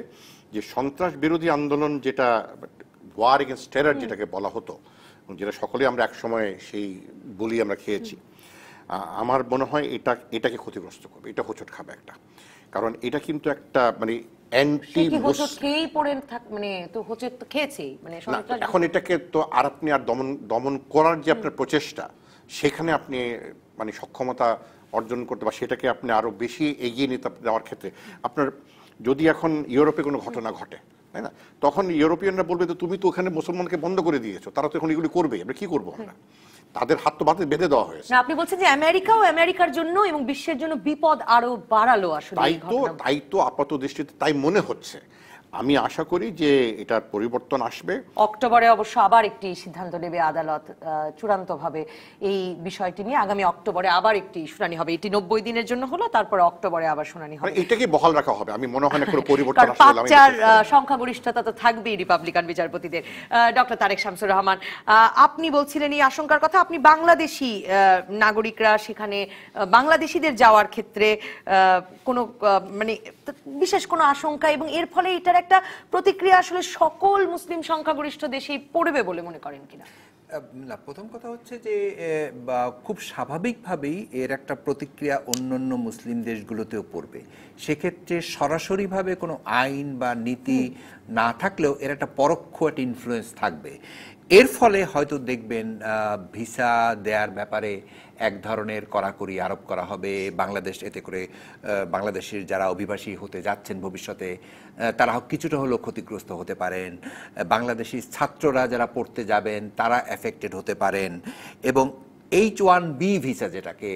যে সন্ত্রাস বিরোধী আন্দোলন, যেটা ওয়ার এগেইনস্ট টেরর যেটাকে বলা হতো, যেটা সকলে আমরা একসময় সেই বলি আমরা খেয়েছি, আমার মনে হয় এটাকে ক্ষতিগ্রস্ত করবে, এটা হোঁচট খাবে একটা। কারণ এটা কিন্তু একটা মানে এখন এটাকে তো আর আপনি আর দমন করার যে আপনার প্রচেষ্টা, সেখানে আপনি মানে সক্ষমতা অর্জন করতে বা সেটাকে আপনি আরো বেশি এগিয়ে নিতে যাওয়ার ক্ষেত্রে আপনার যদি এখন ইউরোপে কোনো ঘটনা ঘটে, তাই না, তখন ইউরোপিয়ানরা বলবে যে তুমি তো ওখানে মুসলমানকে বন্ধ করে দিয়েছো, তারা তো এখন এগুলি করবে, আমরা কি করবো? আমরা তাদের হাত তো বাঁধে বেঁধে দেওয়া হয়েছে।
আপনি বলছেন যে আমেরিকাও আমেরিকার জন্য এবং বিশ্বের জন্য বিপদ আরো বাড়ালো আসলে।
তাই তো আপাত দৃষ্টিতে তাই মনে হচ্ছে। আমি আশা করি যে এটার পরিবর্তন আসবে।
অক্টোবরে অবশ্য আবার একটি সিদ্ধান্ত নেবে আদালত চূড়ান্তভাবে এই বিষয়টি নিয়ে। আগামী অক্টোবরে আবার একটি শুনানি হবে। এটি 90 দিনের জন্য হলো, তারপরে অক্টোবরে আবার শুনানি হবে।
এটাকে বহাল রাখা হবে, আমি মনে হয় না কোনো পরিবর্তন আসবে।
কারণ 5-4 সংখ্যাগরিষ্ঠতা তো থাকবেই রিপাবলিকান বিচারপতিদের। ডক্টর তারেক শামসুর রহমান, আপনি বলছিলেন এই আশঙ্কার কথা, আপনি বাংলাদেশি নাগরিকরা সেখানে বাংলাদেশিদের যাওয়ার ক্ষেত্রে কোনো মানে বিশেষ কোনো আশঙ্কা এবং এর ফলে এটার একটা প্রতিক্রিয়া আসলে সকল মুসলিম সংখ্যাগরিষ্ঠ দেশেই পড়বে বলে মনে করেন কিনা?
না, প্রথম কথা হচ্ছে যে খুব স্বাভাবিকভাবেই এর একটা প্রতিক্রিয়া অন্যান্য মুসলিম দেশগুলোতেও পড়বে। সেক্ষেত্রে সরাসরিভাবে কোনো আইন বা নীতি না থাকলেও এর একটা পরোক্ষ একটা ইনফ্লুয়েন্স থাকবে। এর ফলে হয়তো দেখবেন ভিসা দেওয়ার ব্যাপারে এক ধরনের কড়াকড়ি আরোপ করা হবে। বাংলাদেশ এতে করে বাংলাদেশের যারা অভিবাসী হতে যাচ্ছেন ভবিষ্যতে তারা কিছুটা হলেও ক্ষতিগ্রস্ত হতে পারেন। বাংলাদেশি ছাত্ররা যারা পড়তে যাবেন তারা এফেক্টেড হতে পারেন। এবং H1B ভিসা যেটাকে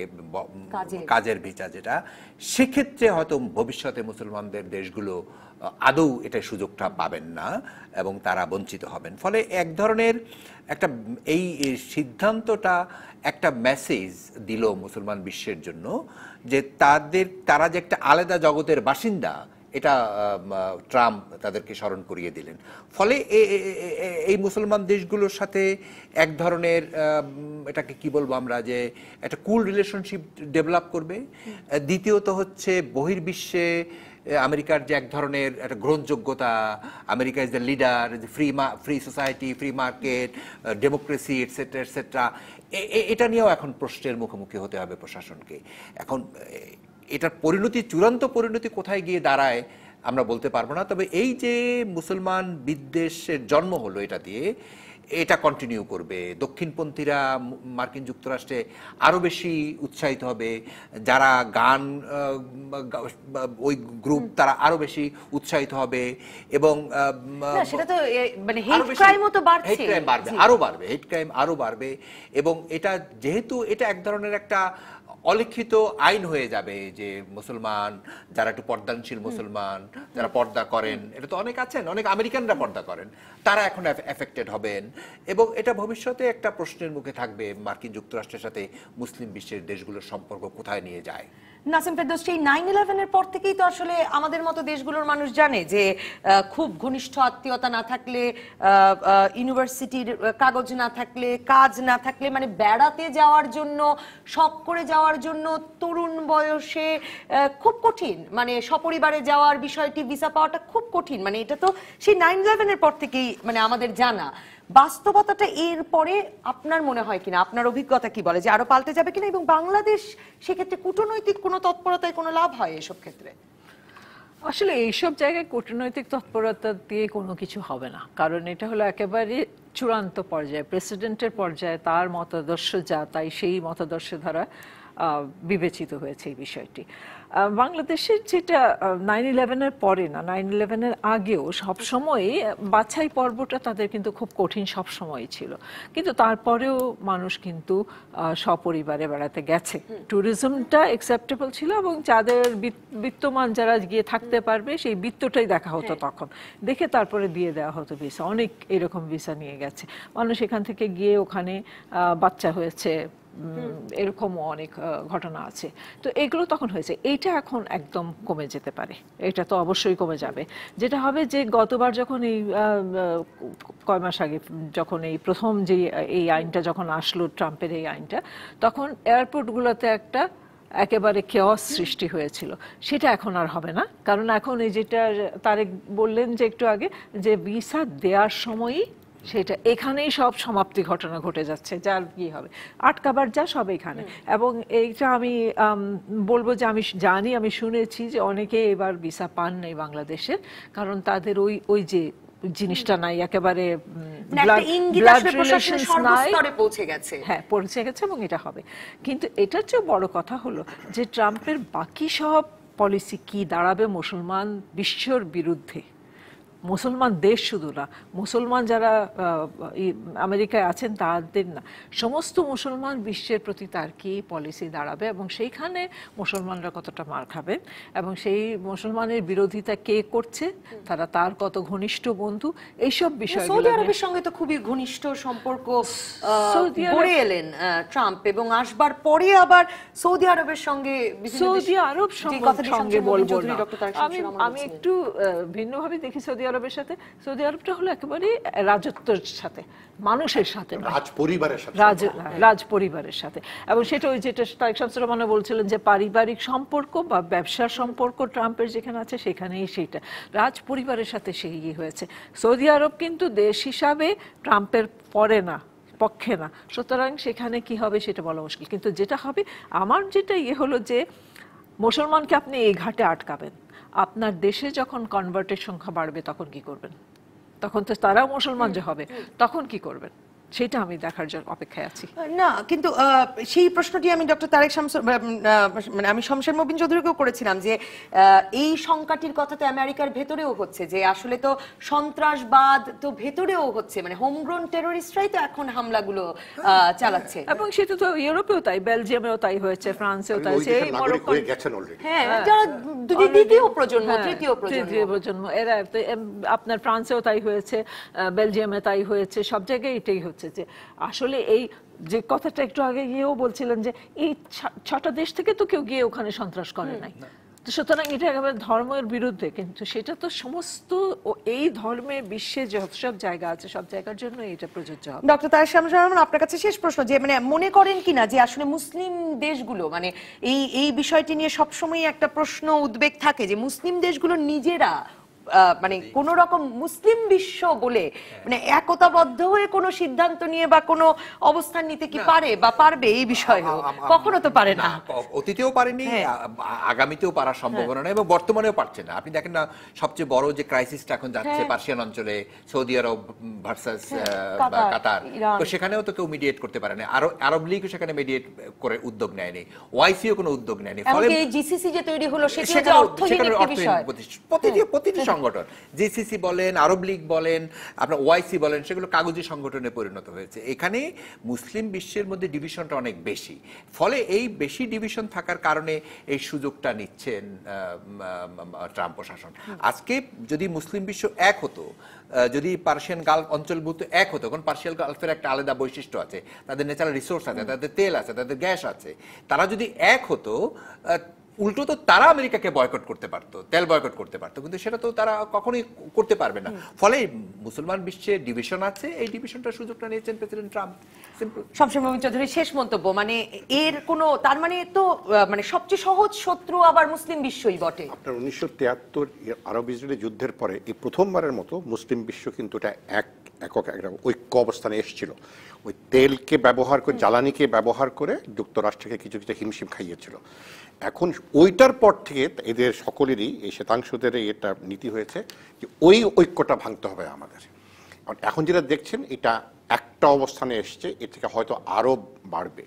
কাজের ভিসা যেটা, সেক্ষেত্রে হয়তো ভবিষ্যতে মুসলমানদের দেশগুলো আদৌ এটা সুযোগটা পাবেন না এবং তারা বঞ্চিত হবেন। ফলে এক ধরনের একটা এই সিদ্ধান্তটা একটা মেসেজ দিল মুসলমান বিশ্বের জন্য যে তারা যে একটা আলাদা জগতের বাসিন্দা, এটা ট্রাম্প তাদেরকে স্মরণ করিয়ে দিলেন। ফলে এই মুসলমান দেশগুলোর সাথে এক ধরনের এটাকে কি বলবো আমরা, যে একটা কুল রিলেশনশিপ ডেভেলপ করবে। দ্বিতীয়ত হচ্ছে বহির্বিশ্বে আমেরিকার যে এক ধরনের একটা গ্রহণযোগ্যতা, America is the leader, free society, free market, democracy etcetera etcetera, এটা নিয়েও এখন প্রশ্নের মুখোমুখি হতে হবে প্রশাসনকে। এখন এটার পরিণতি, চূড়ান্ত পরিণতি কোথায় গিয়ে দাঁড়ায় আমরা বলতে পারবো না। তবে এই যে মুসলমান বিদ্বেষের জন্ম হলো এটা দিয়ে, এটা কন্টিনিউ করবে। দক্ষিণপন্থীরা মার্কিন যুক্তরাষ্ট্রে আরো বেশি উৎসাহিত হবে, যারা গান ওই গ্রুপ তারা আরো বেশি উৎসাহিত হবে, এবং
সেটা তো মানে হেট ক্রাইমও তো বাড়ছে,
হেট ক্রাইম বাড়বে, হেট ক্রাইম আরো বাড়বে। এবং এটা যেহেতু এটা এক ধরনের একটা অলিখিত আইন হয়ে যাবে যে মুসলমান যারা একটু পর্দানশীল মুসলমান, যারা পর্দা করেন, এটা তো অনেক আছেন, অনেক আমেরিকানরা পর্দা করেন, তারা এখন এফেক্টেড হবেন। এবং এটা ভবিষ্যতে একটা প্রশ্নের মুখে থাকবে, মার্কিন যুক্তরাষ্ট্রের সাথে মুসলিম বিশ্বের দেশগুলোর সম্পর্ক কোথায় নিয়ে যায়।
নাসিম ফেরদৌস, এই 9/11-এর পর থেকেই তো আসলে আমাদের মতো দেশগুলোর মানুষ জানে যে খুব ঘনিষ্ঠ আত্মীয়তা না থাকলে, ইউনিভার্সিটির কাগজ না থাকলে, কাজ না থাকলে, মানে বেড়াতে যাওয়ার জন্য, শখ করে যাওয়ার জন্য তরুণ বয়সে খুব কঠিন, মানে সপরিবারে যাওয়ার বিষয়টি, ভিসা পাওয়াটা খুব কঠিন। মানে এটা তো সেই 9/11-এর পর থেকেই মানে আমাদের জানা। বাস্তবতাটা এর পরে আপনার মনে হয় কিনা, আপনার অভিজ্ঞতা কি বলে যে আরো পাল্টে যাবে কিনা, এবং বাংলাদেশ সেক্ষেত্রে কূটনৈতিক কোনো তৎপরতায় কোনো লাভ হয় এসব ক্ষেত্রে?
আসলে এইসব জায়গায় কূটনৈতিক তৎপরতা দিয়ে কোনো কিছু হবে না, কারণ এটা হলো একেবারে চূড়ান্ত পর্যায়ে, প্রেসিডেন্টের পর্যায়ে তার মতাদর্শ যা, তাই সেই মতাদর্শ দ্বারা বিবেচিত হয়েছে এই বিষয়টি। বাংলাদেশের যেটা 9/11-এর পরে না, 9/11-এর আগেও সবসময় বাছাই পর্বটা তাদের কিন্তু খুব কঠিন সবসময় ছিল, কিন্তু তারপরেও মানুষ কিন্তু সপরিবারে বেড়াতে গেছে। ট্যুরিজমটা অ্যাকসেপ্টেবল ছিল, এবং যাদের বিত্তমান যারা গিয়ে থাকতে পারবে সেই বিত্তটাই দেখা হতো তখন, দেখে তারপরে দিয়ে দেওয়া হতো ভিসা। অনেক এরকম ভিসা নিয়ে গেছে মানুষ, এখান থেকে গিয়ে ওখানে বাচ্চা হয়েছে, এরকমও অনেক ঘটনা আছে। তো এগুলো তখন হয়েছে, এইটা এখন একদম কমে যেতে পারে, এটা তো অবশ্যই কমে যাবে। যেটা হবে যে গতবার যখন এই কয় মাস আগে যখন এই প্রথম যে এই আইনটা যখন আসলো, ট্রাম্পের এই আইনটা, তখন এয়ারপোর্টগুলোতে একটা একেবারে কেওস সৃষ্টি হয়েছিল, সেটা এখন আর হবে না। কারণ এখন এই যেটা তারেক বললেন যে একটু আগে, যে ভিসা দেওয়ার সময়ই সেটা এখানেই সব সমাপ্তি ঘটনা ঘটে যাচ্ছে, যার কি হবে আটকাবার যা সব এখানে। এবং এইটা আমি বলবো যে আমি জানি, আমি শুনেছি যে অনেকে এবার ভিসা পান নাই বাংলাদেশের, কারণ তাদের ওই যে জিনিসটা নাই, একেবারে ব্লাড রিলেশনস নাই,
পৌঁছে গেছে,
হ্যাঁ পৌঁছে গেছে, এবং এটা হবে। কিন্তু এটার চেয়ে বড় কথা হলো যে ট্রাম্পের বাকি সব পলিসি কি দাঁড়াবে মুসলমান বিশ্বর বিরুদ্ধে। মুসলমান দেশ শুধু না, মুসলমান যারা আমেরিকায় আছেন তাদের না, সমস্ত মুসলমান বিশ্বের প্রতি তার কি পলিসি দাঁড়াবে, এবং সেইখানে মুসলমানরা কতটা মার খাবেন, এবং সেই মুসলমানের বিরোধিতা কে করছে, তারা তার কত ঘনিষ্ঠ বন্ধু, এইসব বিষয়গুলো।
সৌদি আরবের সঙ্গে তো খুবই ঘনিষ্ঠ সম্পর্ক গড়ে এলেন ট্রাম্প, এবং আসবার পরে আবার সৌদি আরবের সঙ্গে,
সৌদি আরব সঙ্গে বলবো না, আমি একটু ভিন্নভাবে দেখি সৌদি আরবের সাথে। সৌদি আরবটা হলো একেবারে রাজত্বের সাথে, মানুষের সাথে, রাজ পরিবারের সাথে। এবং সেটা ওই যেটা তারেক শামসুর রহমান বলছিলেন যে পারিবারিক সম্পর্ক বা ব্যবসার সম্পর্ক ট্রাম্পের যেখানে আছে সেখানেই সেইটা রাজ পরিবারের সাথে সেই হয়েছে। সৌদি আরব কিন্তু দেশ হিসাবে ট্রাম্পের পরে না, পক্ষে না, সুতরাং সেখানে কি হবে সেটা বলা মুশকিল। কিন্তু যেটা হবে, আমার যেটা হলো যে মুসলমানকে আপনি এই ঘাটে আটকাবেন, আপনার দেশে যখন কনভার্টের সংখ্যা বাড়বে তখন কি করবেন? তখন তো তারাও মুসলমান যে হবে, তখন কি করবেন? সেটা আমি দেখার জন্য অপেক্ষায় আছি।
না, কিন্তু সেই প্রশ্নটি আমি ডক্টর তারেক শামসুর মানে আমি শমশের মবিন চৌধুরীকেও করেছিলাম যে এই শঙ্কাটির কথা তো আমেরিকার ভেতরেও হচ্ছে যে আসলে তো সন্ত্রাসবাদ তো ভেতরেও হচ্ছে, মানে হোমগ্রোন টেররিস্টরাই তো এখন হামলাগুলো চালাচ্ছে।
এবং সেটা তো ইউরোপেও তাই, বেলজিয়ামেও তাই হয়েছে, ফ্রান্সেও তাই হয়েছে, এই মরক্কো
হ্যাঁ, যারা দ্বিতীয় প্রজন্ম, তৃতীয়
প্রজন্ম এরা, আপনার ফ্রান্সেও তাই হয়েছে, বেলজিয়ামে তাই হয়েছে, সব জায়গায় এটাই হচ্ছে যে আসলে এই যে কথাটা একটু আগে গিয়েও বলছিলেন যে এই 6টা দেশ থেকে তো কেউ গিয়ে ওখানে সন্ত্রাস করে নাই, তো সুতরাং এটা একেবারে ধর্মের বিরুদ্ধে, কিন্তু সেটা তো সমস্ত এই ধর্মে বিশ্বে যেসব জায়গা আছে সব জায়গার জন্য এটা প্রযোজ্য হবে।
ডক্টর তারেক শামসুর রহমান, আপনার কাছে শেষ প্রশ্ন যে মানে মনে করেন কিনা যে আসলে মুসলিম দেশগুলো মানে এই বিষয়টি নিয়ে সবসময় একটা প্রশ্ন উদ্বেগ থাকে যে মুসলিম দেশগুলো নিজেরা মানে কোন রকম মুসলিম বিশ্ব বলে মানে একতাবদ্ধ হয়ে কোনো সিদ্ধান্ত নিয়ে বা কোনো অবস্থান নিতে কি পারে বা পারবে এই বিষয়ে? কখনো তো পারে না,
অতীতেও পারেনি, আগামীতেও পারার সম্ভাবনা নেই এবং বর্তমানেও পারছে না। আপনি দেখেন না সবচেয়ে বড় যে ক্রাইসিসটা এখন যাচ্ছে পার্সিয়ান অঞ্চলে, সৌদি আরব ভার্সাস কাতার, তো সেখানেও তো কেউ মিডিয়েট করতে পারে না, আরব লীগও সেখানে মিডিয়েট করে উদ্যোগ নেয়নি, ওআইসিও কোনো উদ্যোগ নেয়নি। ফলে
এই জিসিসি যে তৈরি হলো সেটা অর্থহীন একটি বিষয়।
প্রতিটি সংগঠন, জিসিসি বলেন, আরব লীগ বলেন, আপনার ওআইসি বলেন, সেগুলো কাগজি সংগঠনে পরিণত হয়েছে। এখানে মুসলিম বিশ্বের মধ্যে ডিভিশনটা অনেক বেশি, ফলে এই বেশি ডিভিশন থাকার কারণে এই সুযোগটা নিচ্ছেন ট্রাম্প প্রশাসন। আজকে যদি মুসলিম বিশ্ব এক হতো, যদি পার্সিয়ান গালফ অঞ্চলভুক্ত এক হতো, কারণ পার্সিয়ান গালফের একটা আলাদা বৈশিষ্ট্য আছে, তাদের ন্যাচারাল রিসোর্স আছে, তাদের তেল আছে, তাদের গ্যাস আছে, তারা যদি এক হতো উল্টো তো তারা আমেরিকাকে বয়কট করতে পারতো, তেল বয়কট করতে পারতো, কিন্তু সেটা তো তারা কখনোই করতে পারবে না। ফলে মুসলমান বিশ্বে ডিভিশন আছে, এই ডিভিশনটার সুযোগটা নিয়েছেন president Trump. Simple.
Shamsher Mobin Chowdhury, শেষ মন্তব্য, মানে এর কোনো তার মানে তো মানে সবচেয়ে সহজ শত্রু আবার মুসলিম বিশ্বই বটে।
আপনার 1973 আরব ইসরায়েলি যুদ্ধের পরে এই প্রথমবারের মতো মুসলিম বিশ্ব কিন্তু এটা একক একটা ঐক্য অবস্থানে এসেছিল। ওই তেলকে ব্যবহার করে, জ্বালানিকে ব্যবহার করে যুক্তরাষ্ট্রকে কিছু কিছু হিমশিম খাইয়েছিল। এখন ওইটার পর থেকে এদের সকলেরই, এই শ্বেতাংশদের এটা নীতি হয়েছে যে ওই ঐক্যটা ভাঙতে হবে আমাদের। এখন যেটা দেখছেন এটা একটা অবস্থানে এসছে, এর থেকে হয়তো আরও বাড়বে।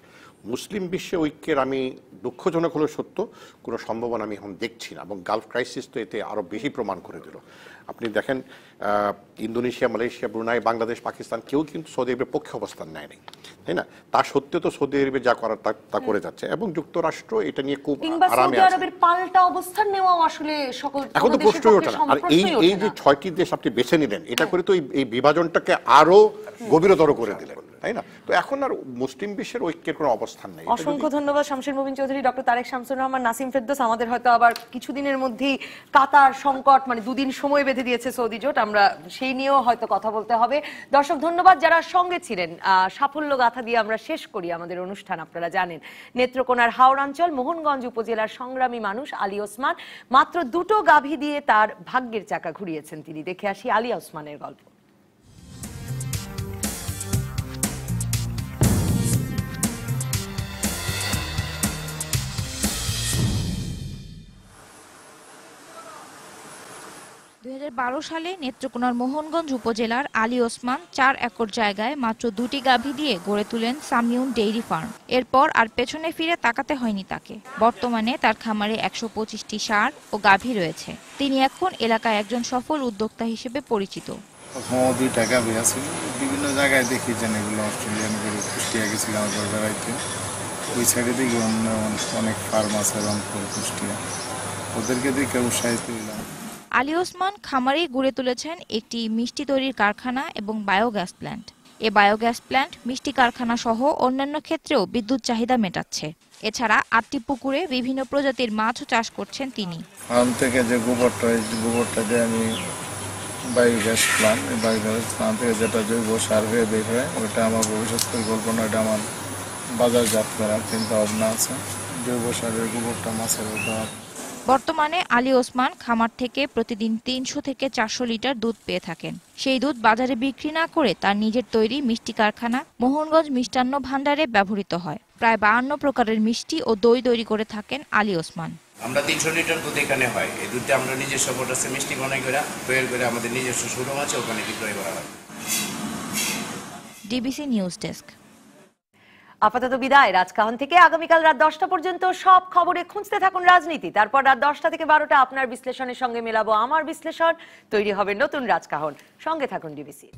মুসলিম বিশ্বে ঐক্যের আমি দুঃখজনক হলেও সত্য কোনো সম্ভাবনা আমি এখন দেখছি না, এবং গালফ ক্রাইসিস তো এতে আরও বেশি প্রমাণ করে দিল। আপনি দেখেন Indonesia, Malaysia, Brunei, Bangladesh, Pakistan কেউ কিন্তু সৌদি আরবের পক্ষে অবস্থান নেয়নি, তাই না? তা সত্ত্বেও তো সৌদি আরবে যা করার তা করে যাচ্ছে, এবং যুক্তরাষ্ট্র এটা নিয়ে খুব আরামে আছে।
আরবের পাল্টা অবস্থান নেওয়া আসলে সকল
এখন তো প্রশ্নই ওঠে না। আর এই যে 6টি দেশ আপনি বেছে নিলেন, এটা করে তো এই বিভাজনটাকে আরো গভীরতর করে দিলেন, তাই না? তো এখন আর মুসলিম বিশ্বের ঐক্যের কোনো অবস্থান নেই।
অসংখ্য ধন্যবাদ শমশের মবিন চৌধুরী, ডক্টর তারেক শামসুর রহমান, নাসিম ফেরদৌস। আমাদের হয়তো আবার কিছুদিনের মধ্যেই কাতার সংকট, মানে 2 দিন সময় বেঁধে দিয়েছে সৌদি জোট, আমরা সেই নিয়েও হয়তো কথা বলতে হবে। দর্শক ধন্যবাদ যারা সঙ্গে ছিলেন। সাফল্য গাথা দিয়ে আমরা শেষ করি আমাদের অনুষ্ঠান। আপনারা জানেন নেত্রকোনার হাওড়াঞ্চল মোহনগঞ্জ উপজেলার সংগ্রামী মানুষ আলী ওসমান মাত্র 2টো গাভী দিয়ে তার ভাগ্যের চাকা ঘুরিয়েছেন তিনি। দেখে আসি আলী ওসমানের গল্প।
সালে নেত্রকোনার মোহনগঞ্জ উপজেলার আলী ওসমান 4 একর জায়গায় মাত্র 2টি গাভী দিয়ে গড়ে তুলেন সামিউন ডেইরি ফার্ম। এরপর আর পেছনে ফিরে তাকাতে হয়নি তাকে। বর্তমানে তার খামারে 125টি ষাঁড় ও গাভী রয়েছে। তিনি এখন এলাকায় একজন সফল উদ্যোক্তা হিসেবে পরিচিত।
দুইটা গাভী আছে, বিভিন্ন জায়গায় দেখি যে এগুলো অস্ট্রেলিয়ান গরু, কুষ্টিয়া গেছিলাম বেড়াইতে, ওই সাইডে দেখি অনেক ফার্ম আছে রংপুর, কুষ্টিয়া, ওদেরকে দেখে উৎসাহিত হইলাম।
আলী ওসমান খামারেই গড়ে তুলেছেন একটি মিষ্টি তৈরির কারখানা এবং বায়োগ্যাস প্ল্যান্ট। এ বায়োগ্যাস প্ল্যান্ট মিষ্টি কারখানা সহ অন্যান্য ক্ষেত্রেও বিদ্যুৎ চাহিদা মেটাচ্ছে। এছাড়া 8টি পুকুরে বিভিন্ন প্রজাতির মাছও চাষ করছেন তিনি।
ফার্ম থেকে যে গোবরটা দিয়ে আমি বায়োগ্যাস প্ল্যান্ট, বায়োগ্যাস প্ল্যান্ট থেকে যেটা জৈব সার হয়ে বের হয়, ওটা আমার ভবিষ্যৎ পরিকল্পনা, ওটা আমার বাজারজাত করার চিন্তা ভাবনা আছে। জৈব সারের গোবরটা মাছের দেওয়ার।
বর্তমানে আলী ওসমান খামার থেকে প্রতিদিন 300 থেকে 400 লিটার দুধ পেয়ে থাকেন। সেই দুধ বাজারে বিক্রি না করে তার নিজের তৈরি মিষ্টি কারখানা মোহনগঞ্জ মিষ্টান্ন ভান্ডারে ব্যবহৃত হয়। প্রায় 52 প্রকারের মিষ্টি ও দই তৈরি করে থাকেন আলী ওসমান।
আমরা 300 লিটার দুধ এখানে হয়। এই দুধটা আমরা নিজস্ব প্রসেসে মিষ্টি বানাই করে তৈরি করে আমাদের নিজস্ব শোরুম আছে, ওখানে বিক্রয় করা হয়।
DBC news desk.
আপাতত বিদায় রাজকাহন থেকে। আগামীকাল রাত 10টা পর্যন্ত সব খবরে খুঁজতে থাকুন রাজনীতি। তারপর রাত 10টা থেকে 12টা আপনার বিশ্লেষণের সঙ্গে মেলাবো আমার বিশ্লেষণ। তৈরি হবে নতুন রাজকাহন। সঙ্গে থাকুন ডিবিসি।